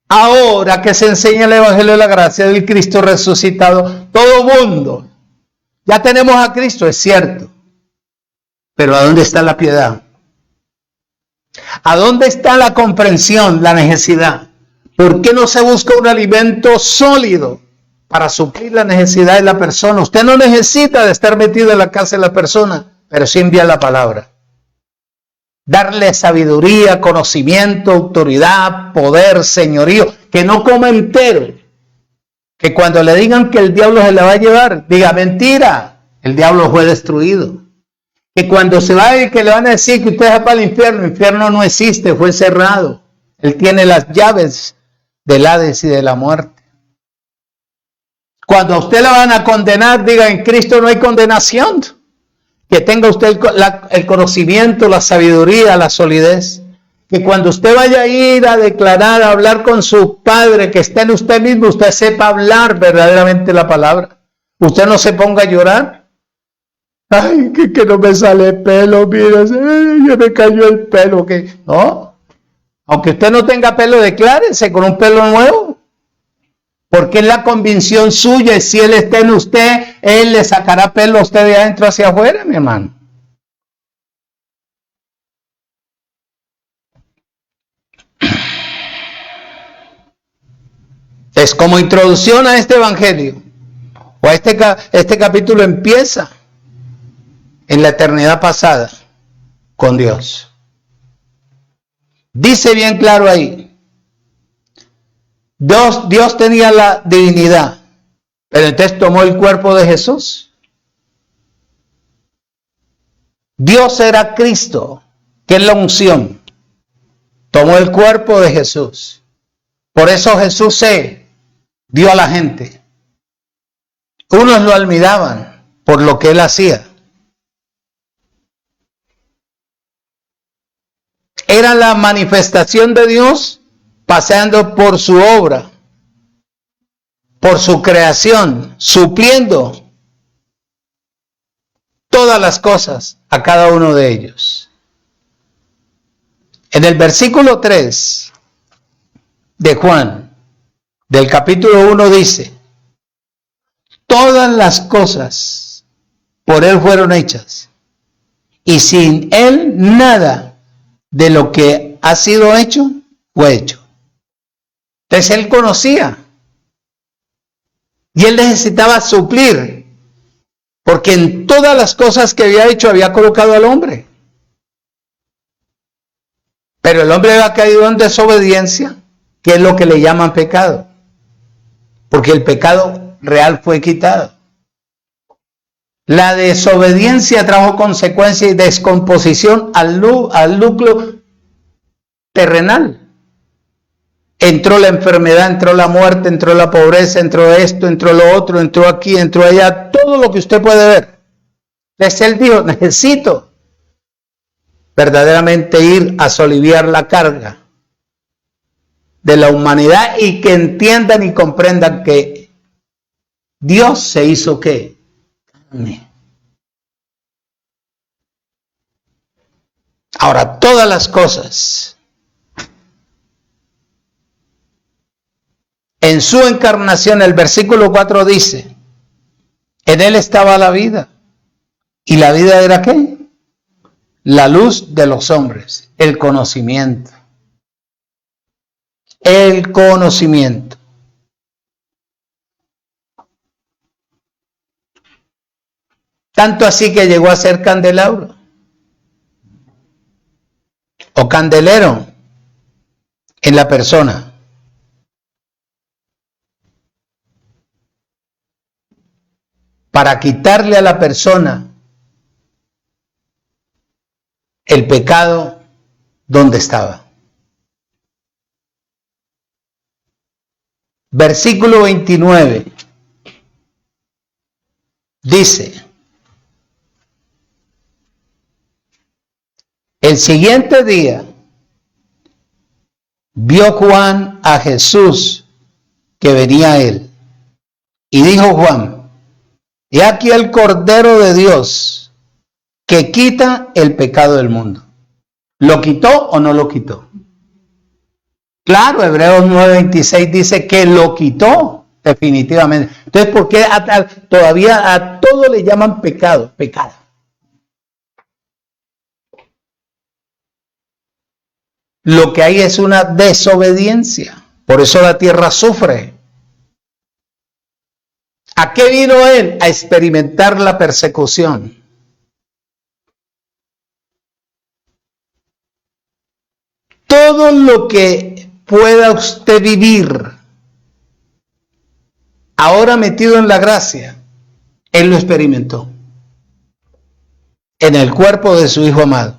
Ahora que se enseña el Evangelio de la gracia del Cristo resucitado, todo mundo, ya tenemos a Cristo, es cierto, pero ¿a dónde está la piedad? ¿A dónde está la comprensión, la necesidad? ¿Por qué no se busca un alimento sólido para suplir la necesidad de la persona? Usted no necesita de estar metido en la casa de la persona, pero sí envía la palabra. Darle sabiduría, conocimiento, autoridad, poder, señorío, que no coma entero. Que cuando le digan que el diablo se la va a llevar, diga mentira, el diablo fue destruido. Que cuando se vaya y que le van a decir que usted va para el infierno no existe, fue cerrado. Él tiene las llaves del Hades y de la muerte. Cuando a usted la van a condenar, diga, en Cristo no hay condenación. Que tenga usted el conocimiento, la sabiduría, la solidez. Que cuando usted vaya a ir a declarar, a hablar con su Padre, que esté en usted mismo, usted sepa hablar verdaderamente la palabra. Usted no se ponga a llorar. Ay, que no me sale pelo, mira, ya me cayó el pelo. Que no, aunque usted no tenga pelo, declárese con un pelo nuevo. Porque es la convicción suya, y si Él está en usted, Él le sacará pelo a usted de adentro hacia afuera, mi hermano. Es como introducción a este evangelio, o a este capítulo empieza en la eternidad pasada con Dios. Dice bien claro ahí, Dios tenía la divinidad, pero entonces tomó el cuerpo de Jesús. Dios era Cristo, que es la unción. Tomó el cuerpo de Jesús. Por eso Jesús se dio a la gente. Unos lo admiraban por lo que Él hacía. Era la manifestación de Dios pasando por su obra, por su creación, supliendo todas las cosas a cada uno de ellos. En el versículo 3 de Juan, del capítulo 1 dice, todas las cosas por Él fueron hechas, y sin Él nada de lo que ha sido hecho, fue hecho. Entonces Él conocía, y Él necesitaba suplir, porque en todas las cosas que había hecho había colocado al hombre. Pero el hombre había caído en desobediencia, que es lo que le llaman pecado, porque el pecado real fue quitado. La desobediencia trajo consecuencias y descomposición al núcleo terrenal. Entró la enfermedad, entró la muerte, entró la pobreza, entró esto, entró lo otro, entró aquí, entró allá, todo lo que usted puede ver. Entonces Él dijo, necesito verdaderamente ir a soliviar la carga de la humanidad y que entiendan y comprendan que Dios se hizo ¿qué? Carne. Ahora, todas las cosas en su encarnación, el versículo 4 dice, en Él estaba la vida. ¿Y la vida era qué? La luz de los hombres, el conocimiento. El conocimiento. Tanto así que llegó a ser candelabro o candelero en la persona. Para quitarle a la persona el pecado donde estaba. versículo 29. Dice, el siguiente día vio Juan a Jesús que venía a él. Y dijo Juan, he aquí el Cordero de Dios que quita el pecado del mundo. ¿Lo quitó o no lo quitó? Claro, Hebreos 9:26 dice que lo quitó definitivamente. Entonces, ¿por qué todavía a todo le llaman pecado? Pecado. Lo que hay es una desobediencia. Por eso la tierra sufre. ¿A qué vino él? A experimentar la persecución. Todo lo que pueda usted vivir ahora metido en la gracia, él lo experimentó en el cuerpo de su Hijo amado.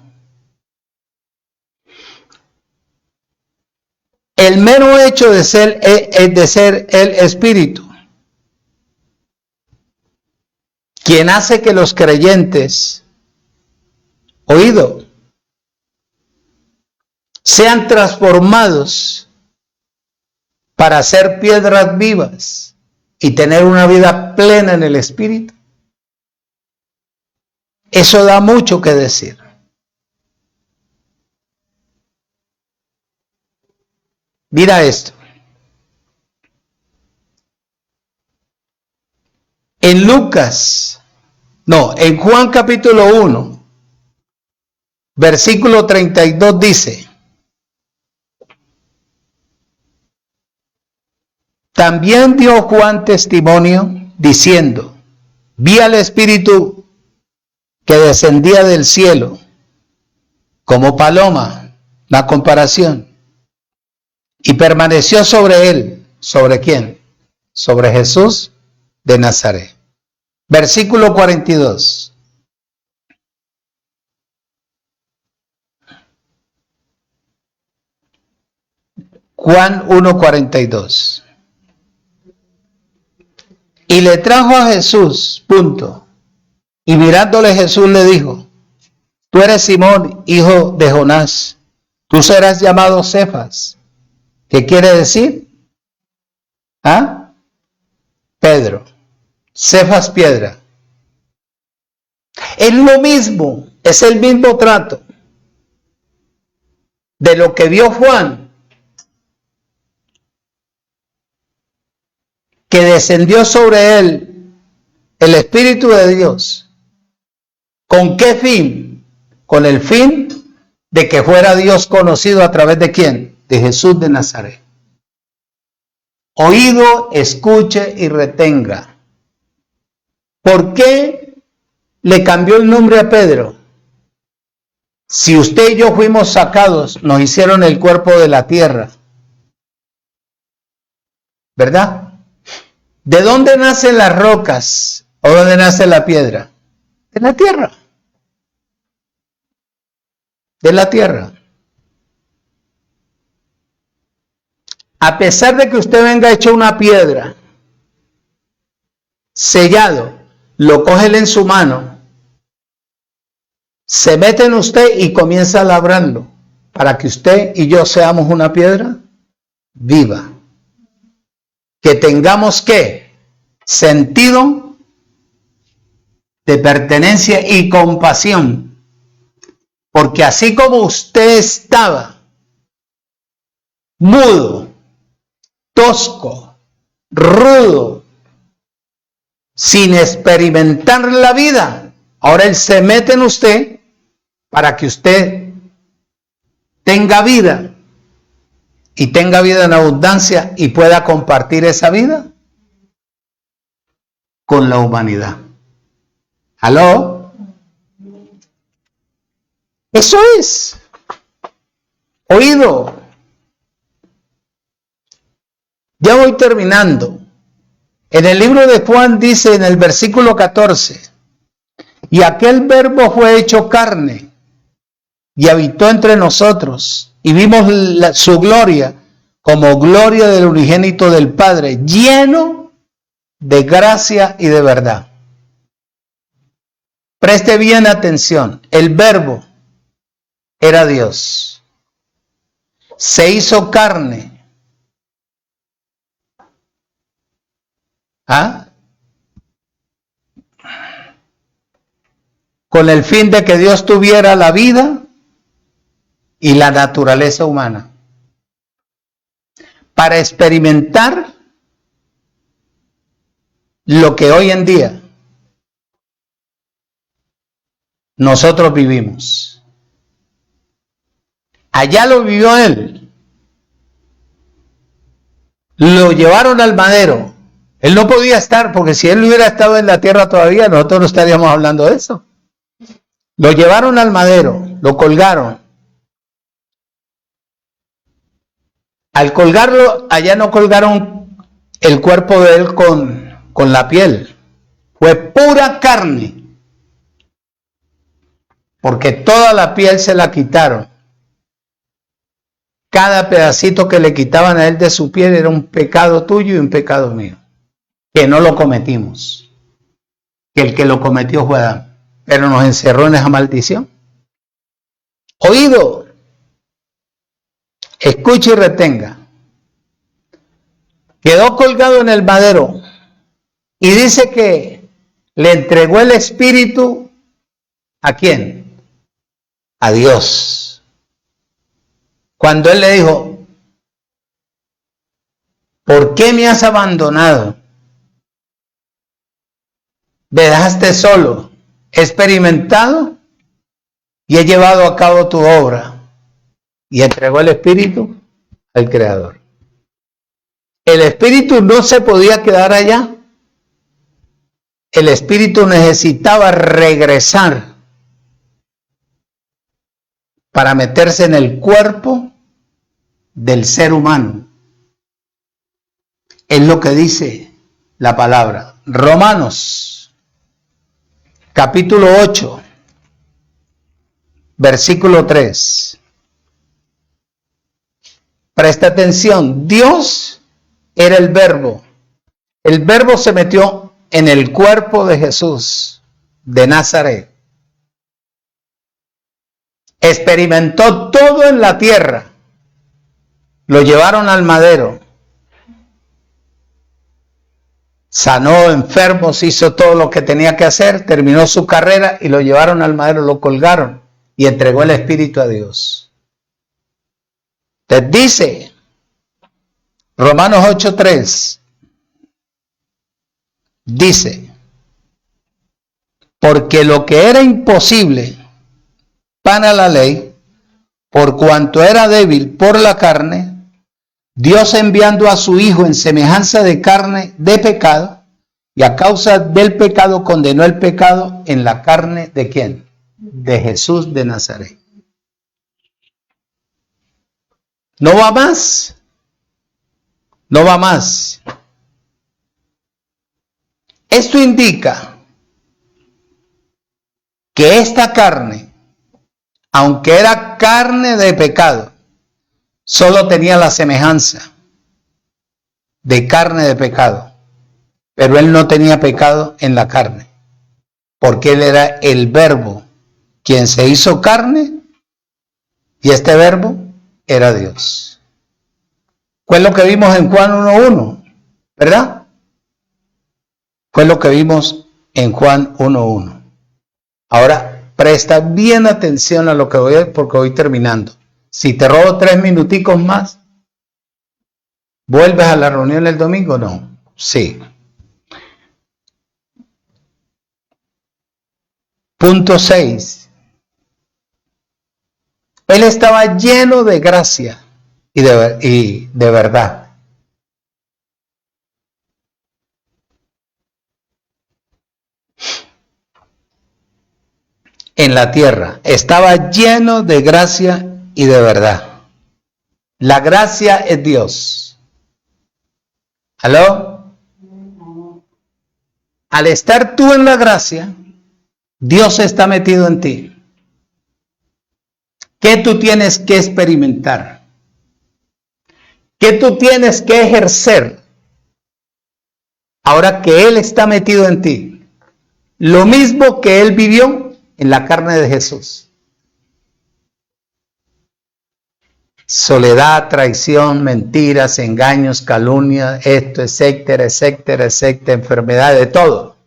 El mero hecho de ser el Espíritu, quien hace que los creyentes, oído, sean transformados para ser piedras vivas y tener una vida plena en el Espíritu. Eso da mucho que decir. Mira esto. En Juan capítulo 1, versículo 32 dice, también dio Juan testimonio diciendo, vi al Espíritu que descendía del cielo como paloma, la comparación, y permaneció sobre él. ¿Sobre quién? Sobre Jesús de Nazaret. Versículo 42. Juan 1:42. Y le trajo a Jesús, y mirándole Jesús le dijo, tú eres Simón, hijo de Jonás, tú serás llamado Cefas. ¿Qué quiere decir? Pedro. Cefas, piedra. Es lo mismo, es el mismo trato de lo que vio Juan, que descendió sobre él el Espíritu de Dios. ¿Con qué fin? Con el fin de que fuera Dios conocido a través de ¿quién? De Jesús de Nazaret. Oído, escuche y retenga. ¿Por qué le cambió el nombre a Pedro? Si usted y yo fuimos sacados, nos hicieron el cuerpo de la tierra, ¿verdad? ¿De dónde nacen las rocas? ¿O dónde nace la piedra? De la tierra. De la tierra. A pesar de que usted venga hecho una piedra, sellado, lo coge él en su mano, se mete en usted y comienza a labrarlo para que usted y yo seamos una piedra viva. Que tengamos ¿qué? Sentido de pertenencia y compasión. Porque así como usted estaba mudo, tosco, rudo, sin experimentar la vida, ahora él se mete en usted para que usted tenga vida y tenga vida en abundancia y pueda compartir esa vida con la humanidad. ¿Aló? Eso es. Oído. Ya voy terminando. En el libro de Juan dice en el versículo 14, y aquel verbo fue hecho carne y habitó entre nosotros y vimos su gloria como gloria del unigénito del Padre, lleno de gracia y de verdad. Preste bien atención, el Verbo era Dios. Se hizo carne. ¿Ah? Con el fin de que Dios tuviera la vida y la naturaleza humana, para experimentar lo que hoy en día nosotros vivimos. Allá lo vivió Él. Lo llevaron al madero. Él no podía estar, porque si Él hubiera estado en la tierra todavía, nosotros no estaríamos hablando de eso. Lo llevaron al madero, lo colgaron. Al colgarlo, allá no colgaron el cuerpo de Él con la piel. Fue pura carne. Porque toda la piel se la quitaron. Cada pedacito que le quitaban a Él de su piel era un pecado tuyo y un pecado mío. Que no lo cometimos. Que el que lo cometió fue Adán. Pero nos encerró en esa maldición. Oído. Escuche y retenga. Quedó colgado en el madero. Y dice que le entregó el Espíritu. ¿A quién? A Dios. Cuando Él le dijo, ¿por qué me has abandonado? Me dejaste solo. He experimentado y he llevado a cabo tu obra. Y entregó el Espíritu al Creador. El Espíritu no se podía quedar allá. El Espíritu necesitaba regresar para meterse en el cuerpo del ser humano. Es lo que dice la palabra. Romanos, capítulo 8, versículo 3. Presta atención, Dios era el Verbo. El Verbo se metió en el cuerpo de Jesús de Nazaret. Experimentó todo en la tierra. Lo llevaron al madero. Sanó enfermos, hizo todo lo que tenía que hacer, terminó su carrera y lo llevaron al madero, lo colgaron y entregó el Espíritu a Dios. Entonces dice Romanos 8:3, dice, porque lo que era imposible para la ley, por cuanto era débil por la carne, Dios enviando a su Hijo en semejanza de carne de pecado, y a causa del pecado condenó el pecado en la carne ¿de quién? De Jesús de Nazaret. No va más. No va más. Esto indica que esta carne, aunque era carne de pecado, solo tenía la semejanza de carne de pecado, pero Él no tenía pecado en la carne, porque Él era el Verbo, quien se hizo carne, y este Verbo era Dios. Fue lo que vimos en Juan 1:1, ¿verdad? Fue lo que vimos en Juan 1:1. Ahora, presta bien atención a lo que voy a decir, porque voy terminando. Si te robo 3 minuticos más, ¿vuelves a la reunión el domingo? No. Sí. Punto 6. Él estaba lleno de gracia y de verdad. En la tierra estaba lleno de gracia y de verdad. La gracia es Dios. ¿Aló? Al estar tú en la gracia, Dios está metido en ti. ¿Qué tú tienes que experimentar? ¿Qué tú tienes que ejercer ahora que Él está metido en ti? Lo mismo que Él vivió en la carne de Jesús. Soledad, traición, mentiras, engaños, calumnias, esto, etcétera, etcétera, etcétera, enfermedad, de todo.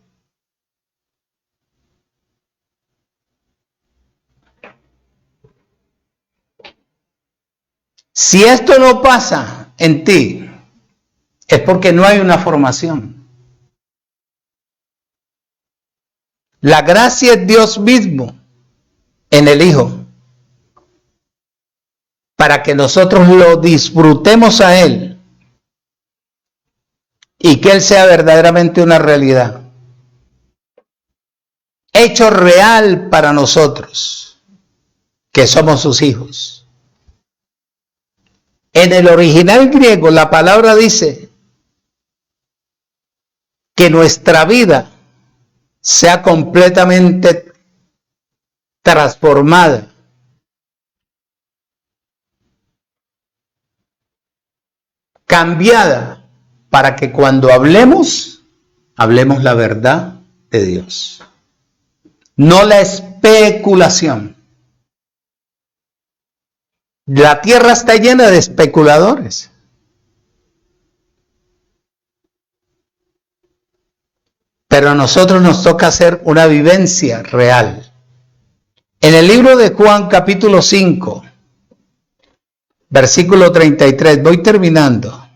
Si esto no pasa en ti, es porque no hay una formación. La gracia es Dios mismo en el Hijo, para que nosotros lo disfrutemos a Él y que Él sea verdaderamente una realidad, hecho real para nosotros, que somos sus hijos. En el original griego la palabra dice que nuestra vida sea completamente transformada. Cambiada, para que cuando hablemos la verdad de Dios, no la especulación. La tierra está llena de especuladores. Pero a nosotros nos toca hacer una vivencia real. En el libro de Juan, capítulo 5, versículo 33, voy terminando.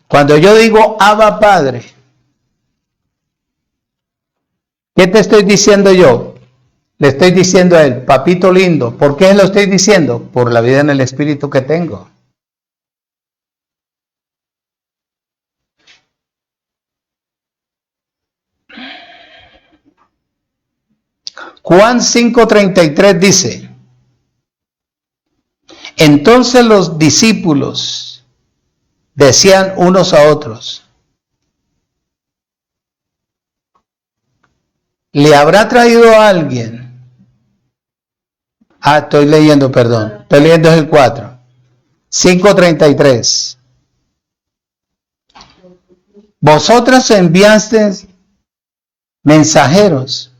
Cuando yo digo Abba Padre, ¿qué te estoy diciendo yo? Le estoy diciendo a Él, papito lindo. ¿Por qué lo estoy diciendo? Por la vida en el Espíritu que tengo. Juan 5:33 dice, entonces los discípulos decían unos a otros, ¿le habrá traído a alguien? Estoy leyendo el 4. 5:33. Vosotras enviasteis mensajeros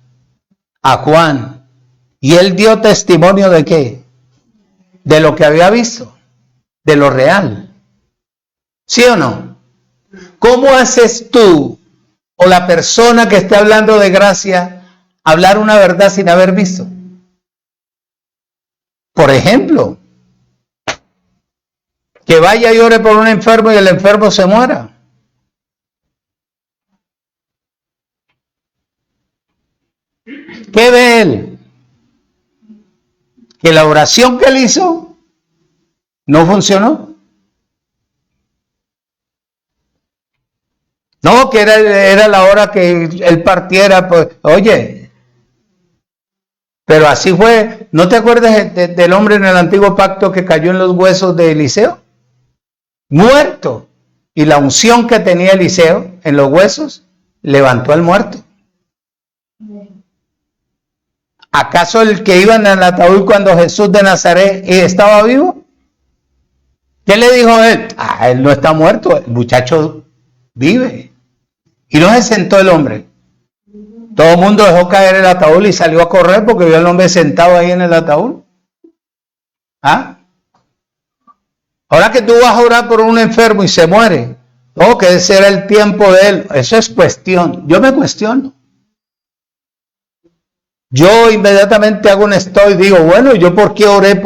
a Juan, y él dio testimonio de qué? De lo que había visto, de lo real. ¿Sí o no? ¿Cómo haces tú o la persona que esté hablando de gracia hablar una verdad sin haber visto? Por ejemplo, que vaya y ore por un enfermo y el enfermo se muera. ¿Qué ve él? Que la oración que él hizo no funcionó. No, que era la hora que él partiera, pues, oye, pero así fue. ¿No te acuerdas del hombre en el antiguo pacto que cayó en los huesos de Eliseo? Muerto. Y la unción que tenía Eliseo en los huesos levantó al muerto. ¿Acaso el que iba en el ataúd cuando Jesús de Nazaret estaba vivo? ¿Qué le dijo él? Él no está muerto, el muchacho vive. Y no se sentó el hombre. Todo el mundo dejó caer el ataúd y salió a correr porque vio al hombre sentado ahí en el ataúd. Ahora que tú vas a orar por un enfermo y se muere, que ese era el tiempo de él. Eso es cuestión. Yo me cuestiono. Yo inmediatamente hago un stop y digo, bueno, ¿yo por qué oré?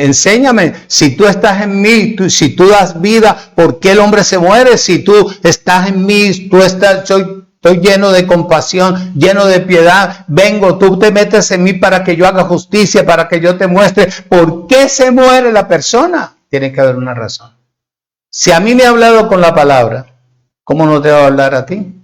Enséñame, si tú estás en mí, si tú das vida, ¿por qué el hombre se muere? Si tú estás en mí, estoy lleno de compasión, lleno de piedad, tú te metes en mí para que yo haga justicia, para que yo te muestre por qué se muere la persona. Tiene que haber una razón. Si a mí me ha hablado con la palabra, ¿cómo no te va a hablar a ti?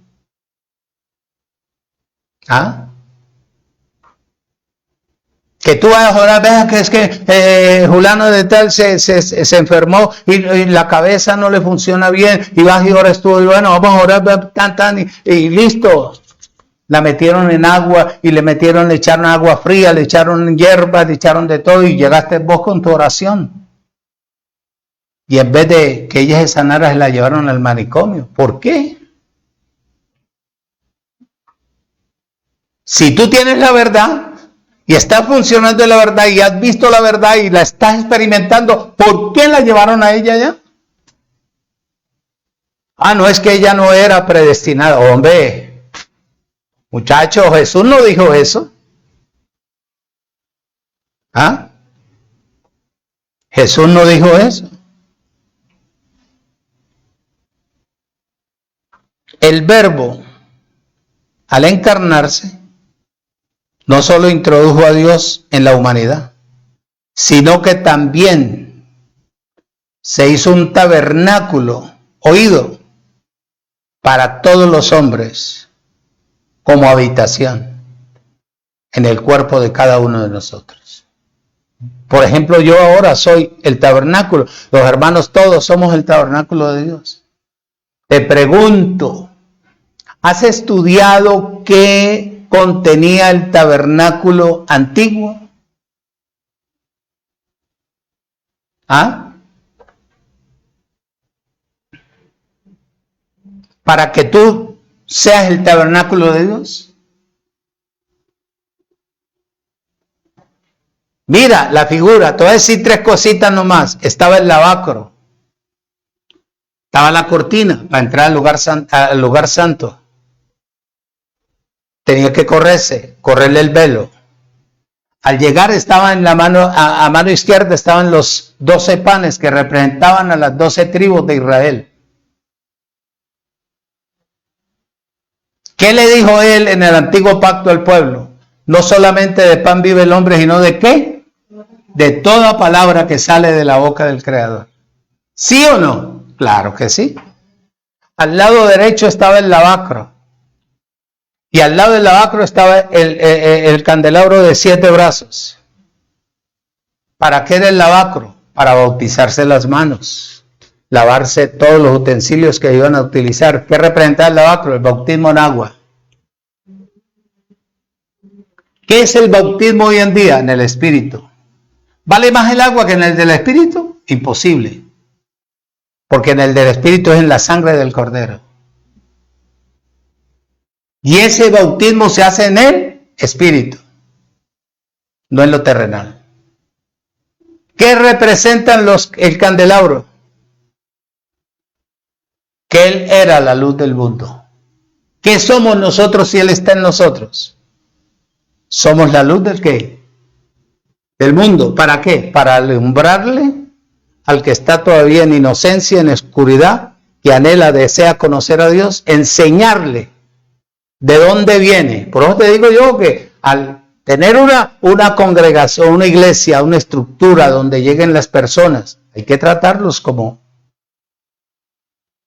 Que tú vayas a orar, veas que es que Julano de tal se enfermó y la cabeza no le funciona bien, y vas y oras tú, y bueno, vamos a orar, y listo. La metieron en agua y le echaron agua fría, le echaron hierbas, le echaron de todo, y llegaste vos con tu oración. Y en vez de que ella se sanara, se la llevaron al manicomio. ¿Por qué? Si tú tienes la verdad y está funcionando la verdad y has visto la verdad y la estás experimentando, ¿por qué la llevaron a ella ya? Ah, no, es que ella no era predestinada. Hombre, muchacho, Jesús no dijo eso. ¿Ah? Jesús no dijo eso. El Verbo, al encarnarse, no solo introdujo a Dios en la humanidad, sino que también se hizo un tabernáculo, oído, para todos los hombres, como habitación en el cuerpo de cada uno de nosotros. Por ejemplo, yo ahora soy el tabernáculo, los hermanos todos somos el tabernáculo de Dios. Te pregunto, ¿has estudiado qué contenía el tabernáculo antiguo? ¿Ah? Para que tú seas el tabernáculo de Dios. Mira la figura, te voy a decir tres cositas nomás. Estaba el lavacro. Estaba la cortina para entrar al lugar santo. Tenía que correrle el velo. Al llegar estaba en la mano, a mano izquierda estaban los 12 panes que representaban a las 12 tribus de Israel. ¿Qué le dijo él en el antiguo pacto al pueblo? No solamente de pan vive el hombre, sino de ¿qué? De toda palabra que sale de la boca del Creador. ¿Sí o no? Claro que sí. Al lado derecho estaba el lavacro. Y al lado del lavacro estaba el candelabro de 7 brazos. ¿Para qué era el lavacro? Para bautizarse las manos, lavarse todos los utensilios que iban a utilizar. ¿Qué representaba el lavacro? El bautismo en agua. ¿Qué es el bautismo hoy en día? En el Espíritu. ¿Vale más el agua que en el del Espíritu? Imposible. Porque en el del Espíritu es en la sangre del Cordero. Y ese bautismo se hace en el Espíritu, no en lo terrenal. ¿Qué representan el candelabro? Que Él era la luz del mundo. ¿Qué somos nosotros si Él está en nosotros? Somos la luz del ¿qué? Del mundo. ¿Para qué? Para alumbrarle al que está todavía en inocencia, en oscuridad, que anhela, desea conocer a Dios, enseñarle de dónde viene. Por eso te digo yo que al tener una congregación, una iglesia, una estructura donde lleguen las personas, hay que tratarlos como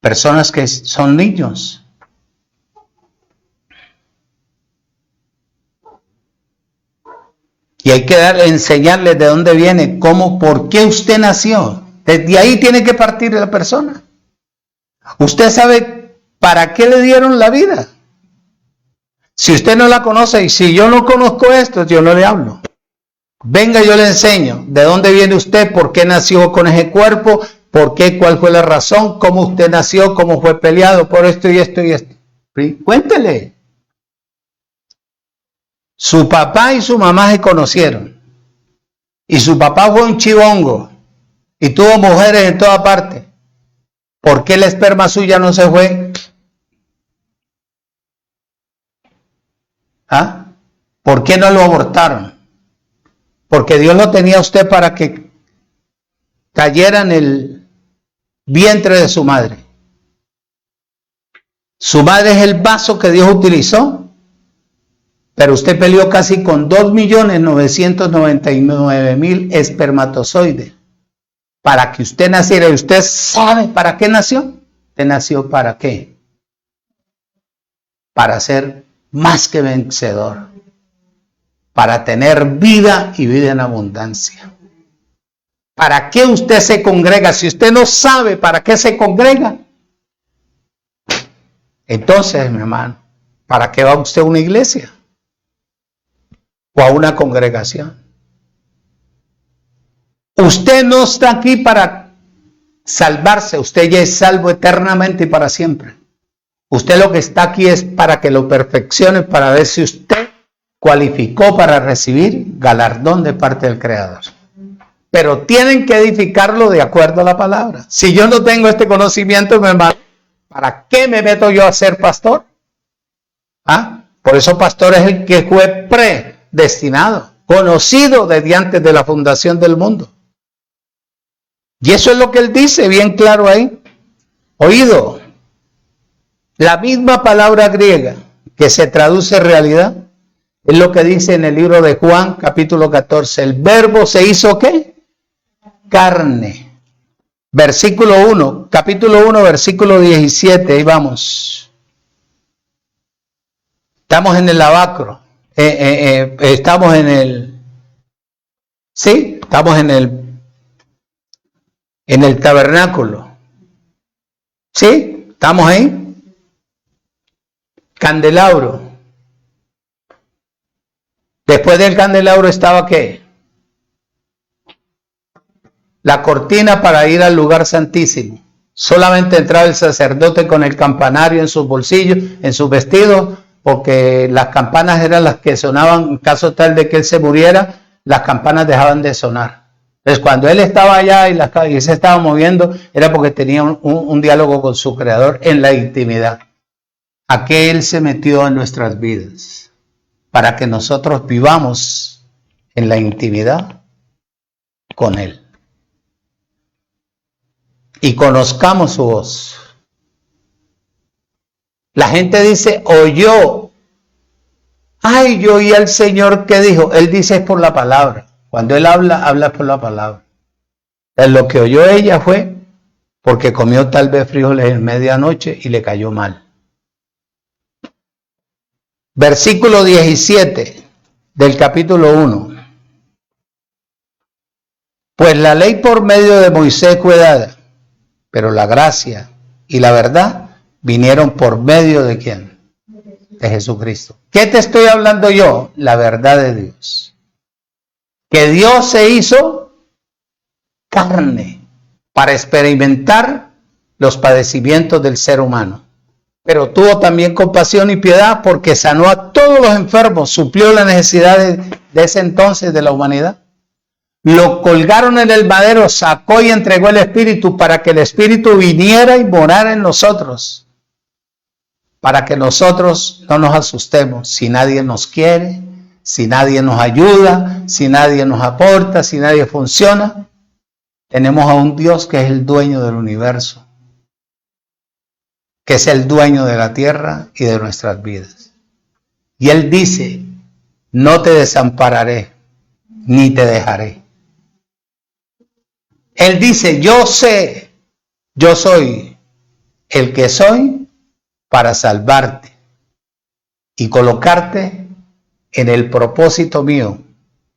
personas que son niños. Y hay que enseñarles de dónde viene, cómo, por qué usted nació. Desde ahí tiene que partir la persona. Usted sabe para qué le dieron la vida. Si usted no la conoce y si yo no conozco esto, yo no le hablo. Venga, yo le enseño de dónde viene usted, por qué nació con ese cuerpo, por qué, cuál fue la razón, cómo usted nació, cómo fue peleado por esto y esto y esto. Cuéntele. Su papá y su mamá se conocieron. Y su papá fue un chivongo y tuvo mujeres en toda parte. ¿Por qué la esperma suya no se fue? ¿Ah? ¿Por qué no lo abortaron? Porque Dios lo tenía a usted para que cayera en el vientre de su madre. Su madre es el vaso que Dios utilizó, pero usted peleó casi con 2.999.000 espermatozoides para que usted naciera. ¿Y usted sabe para qué nació? ¿Usted nació para qué? Para ser más que vencedor, para tener vida y vida en abundancia. ¿Para qué usted se congrega? Si usted no sabe para qué se congrega, entonces, mi hermano, ¿para qué va usted a una iglesia? O a una congregación. Usted no está aquí para salvarse. Usted ya es salvo eternamente y para siempre. Usted lo que está aquí es para que lo perfeccione, para ver si usted cualificó para recibir galardón de parte del Creador. Pero tienen que edificarlo de acuerdo a la palabra. Si yo no tengo este conocimiento, mi hermano, ¿para qué me meto yo a ser pastor? ¿Ah? Por eso pastor es el que fue predestinado, conocido desde antes de la fundación del mundo. Y eso es lo que él dice bien claro ahí. Oído, la misma palabra griega que se traduce realidad es lo que dice en el libro de Juan, capítulo 14. El verbo se hizo ¿qué? Carne. Versículo 1, capítulo 1, versículo 17, ahí vamos. Estamos en el lavacro, estamos en el, sí, estamos en el tabernáculo. ¿Sí? ¿Estamos ahí? Candelabro. Después del candelabro estaba ¿qué? La cortina para ir al lugar santísimo. Solamente entraba el sacerdote con el campanario en sus bolsillos, en sus vestidos, porque las campanas eran las que sonaban en caso tal de que él se muriera, las campanas dejaban de sonar. Entonces cuando él estaba allá y se estaba moviendo, era porque tenía un diálogo con su Creador en la intimidad. ¿A qué él se metió en nuestras vidas? Para que nosotros vivamos en la intimidad con él. Y conozcamos su voz. La gente dice, oyó. Ay, yo oí al Señor que dijo. Él dice es por la palabra. Cuando él habla por la palabra. Lo que oyó ella fue porque comió tal vez frijoles en medianoche y le cayó mal. Versículo 17 del capítulo 1. Pues la ley por medio de Moisés fue dada, pero la gracia y la verdad vinieron por medio de ¿quién? De Jesucristo. ¿Qué te estoy hablando yo? La verdad de Dios. Que Dios se hizo carne para experimentar los padecimientos del ser humano. Pero tuvo también compasión y piedad porque sanó a todos los enfermos, suplió las necesidades de ese entonces de la humanidad. Lo colgaron en el madero, sacó y entregó el Espíritu para que el Espíritu viniera y morara en nosotros. Para que nosotros no nos asustemos si nadie nos quiere, si nadie nos ayuda, si nadie nos aporta, si nadie funciona. Tenemos a un Dios que es el dueño del universo, que es el dueño de la tierra y de nuestras vidas. Y Él dice, no te desampararé, ni te dejaré. Él dice, yo sé, yo soy el que soy para salvarte y colocarte en el propósito mío,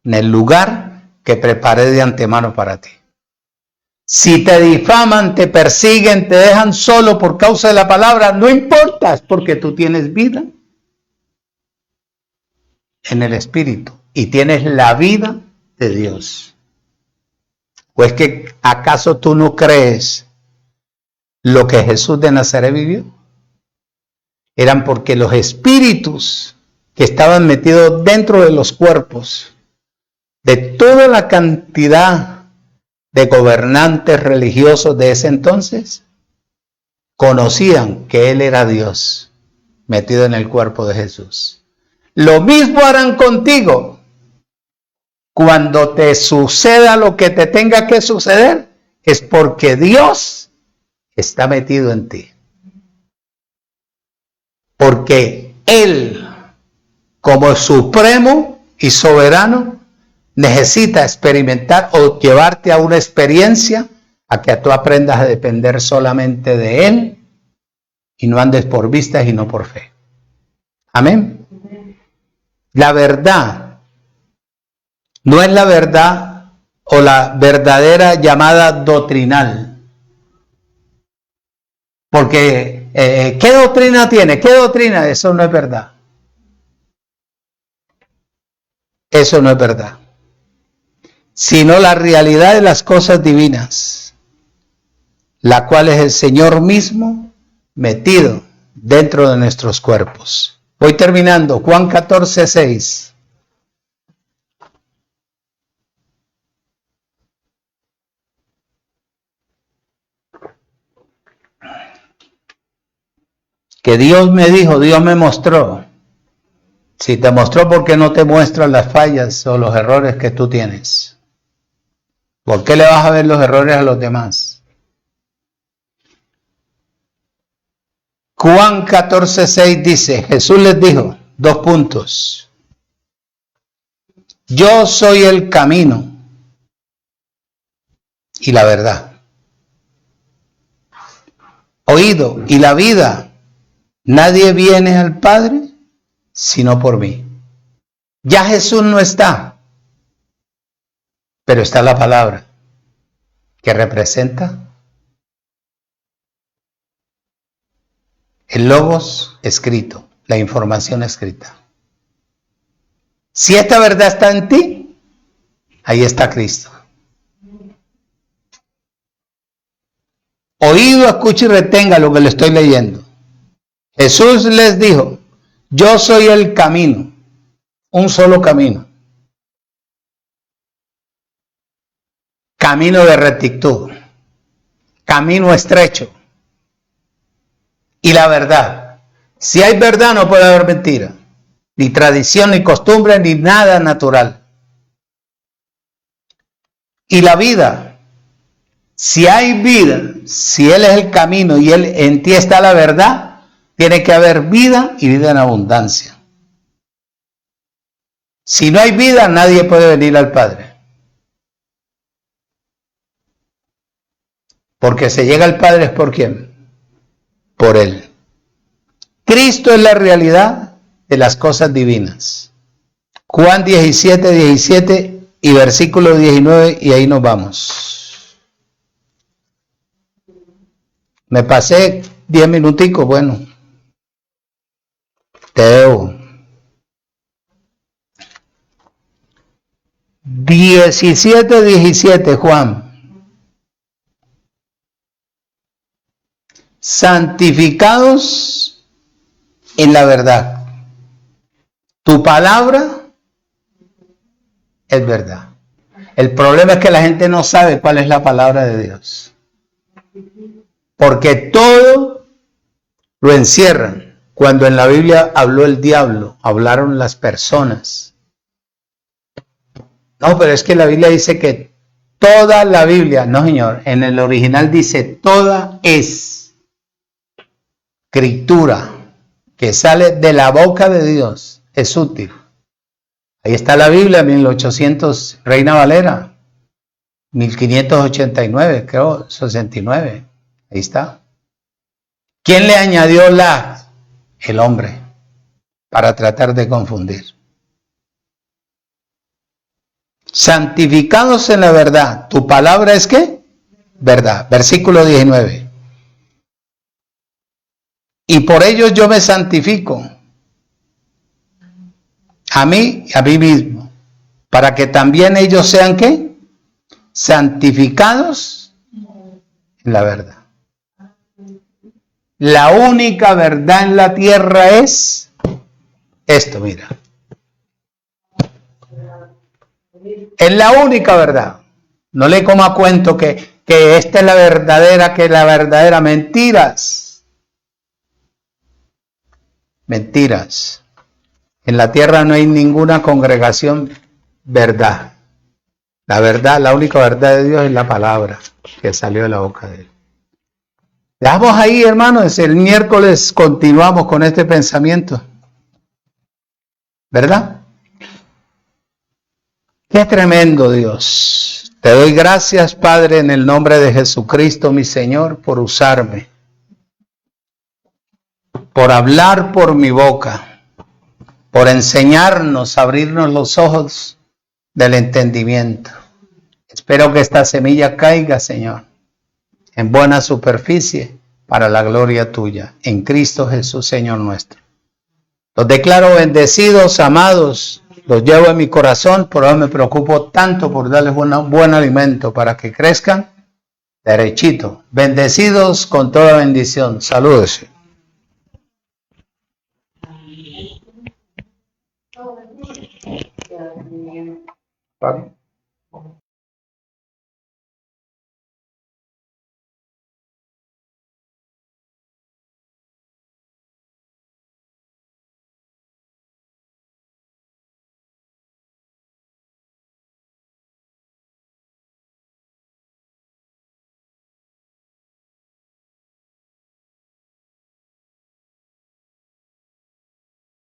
en el lugar que preparé de antemano para ti. Si te difaman, te persiguen, te dejan solo por causa de la palabra, no importa, es porque tú tienes vida en el Espíritu y tienes la vida de Dios. ¿O es que acaso tú no crees lo que Jesús de Nazaret vivió? Eran porque los espíritus que estaban metidos dentro de los cuerpos de toda la cantidad de gobernantes religiosos de ese entonces, conocían que Él era Dios metido en el cuerpo de Jesús. Lo mismo harán contigo. Cuando te suceda lo que te tenga que suceder, es porque Dios está metido en ti. Porque Él, como supremo y soberano, necesita experimentar o llevarte a una experiencia a que tú aprendas a depender solamente de Él y no andes por vistas y no por fe. Amén. La verdad no es la verdad o la verdadera llamada doctrinal. Porque, ¿qué doctrina tiene? ¿Qué doctrina? Eso no es verdad. Eso no es verdad. Sino la realidad de las cosas divinas. la cual es el Señor mismo metido dentro de nuestros cuerpos. Voy terminando. Juan 14:6. Que Dios me dijo, Dios me mostró. Si te mostró, ¿por qué no te muestra las fallas o los errores que tú tienes? ¿Por qué le vas a ver los errores a los demás? Juan 14:6 dice, Jesús les dijo, 2 puntos. Yo soy el camino y la verdad. Oído, y la vida. Nadie viene al Padre sino por mí. Ya Jesús no está, pero está la palabra que representa el logos escrito, la información escrita. Si esta verdad está en ti, ahí está Cristo. Oído, escuche y retenga lo que le estoy leyendo. Jesús les dijo, yo soy el camino, un solo camino. Camino de rectitud, camino estrecho. Y la verdad. Si hay verdad, no puede haber mentira. Ni tradición, ni costumbre, ni nada natural. Y la vida. Si hay vida, si Él es el camino y en ti está la verdad, tiene que haber vida y vida en abundancia. Si no hay vida, nadie puede venir al Padre. Porque se llega al Padre es por ¿quién? Por Él. Cristo es la realidad de las cosas divinas. Juan 17 y versículo 19, y ahí nos vamos. Me pasé 10 minuticos, bueno. Te debo. 17, Juan. Santificados en la verdad. Tu palabra es verdad. El problema es que la gente no sabe cuál es la palabra de Dios. Porque todo lo encierran. Cuando en la Biblia habló el diablo, hablaron las personas. No, pero es que la Biblia dice que toda la Biblia, no señor, en el original dice toda escritura que sale de la boca de Dios es útil. Ahí está la Biblia, 1800, Reina Valera, 1589, creo, 69. Ahí está. ¿Quién le añadió la? El hombre, para tratar de confundir. Santificados en la verdad. ¿Tu palabra es qué? Verdad. Versículo 19. Y por ellos yo me santifico. A mí y a mí mismo. Para que también ellos sean ¿qué? Santificados en la verdad. La única verdad en la tierra es esto, mira. Es la única verdad. No le coma cuento que esta es la verdadera, que la verdadera. Mentiras. Mentiras. En la tierra no hay ninguna congregación verdad. La verdad, la única verdad de Dios es la palabra que salió de la boca de Él. Dejamos ahí, hermanos, el miércoles continuamos con este pensamiento. ¿Verdad? Qué tremendo, Dios. Te doy gracias, Padre, en el nombre de Jesucristo, mi Señor, por usarme. Por hablar por mi boca. Por enseñarnos, abrirnos los ojos del entendimiento. Espero que esta semilla caiga, Señor, en buena superficie para la gloria tuya, en Cristo Jesús, Señor nuestro. Los declaro bendecidos, amados, los llevo en mi corazón, por ahora me preocupo tanto por darles buen alimento para que crezcan derechito. Bendecidos con toda bendición. Salúdese. ¿Vale?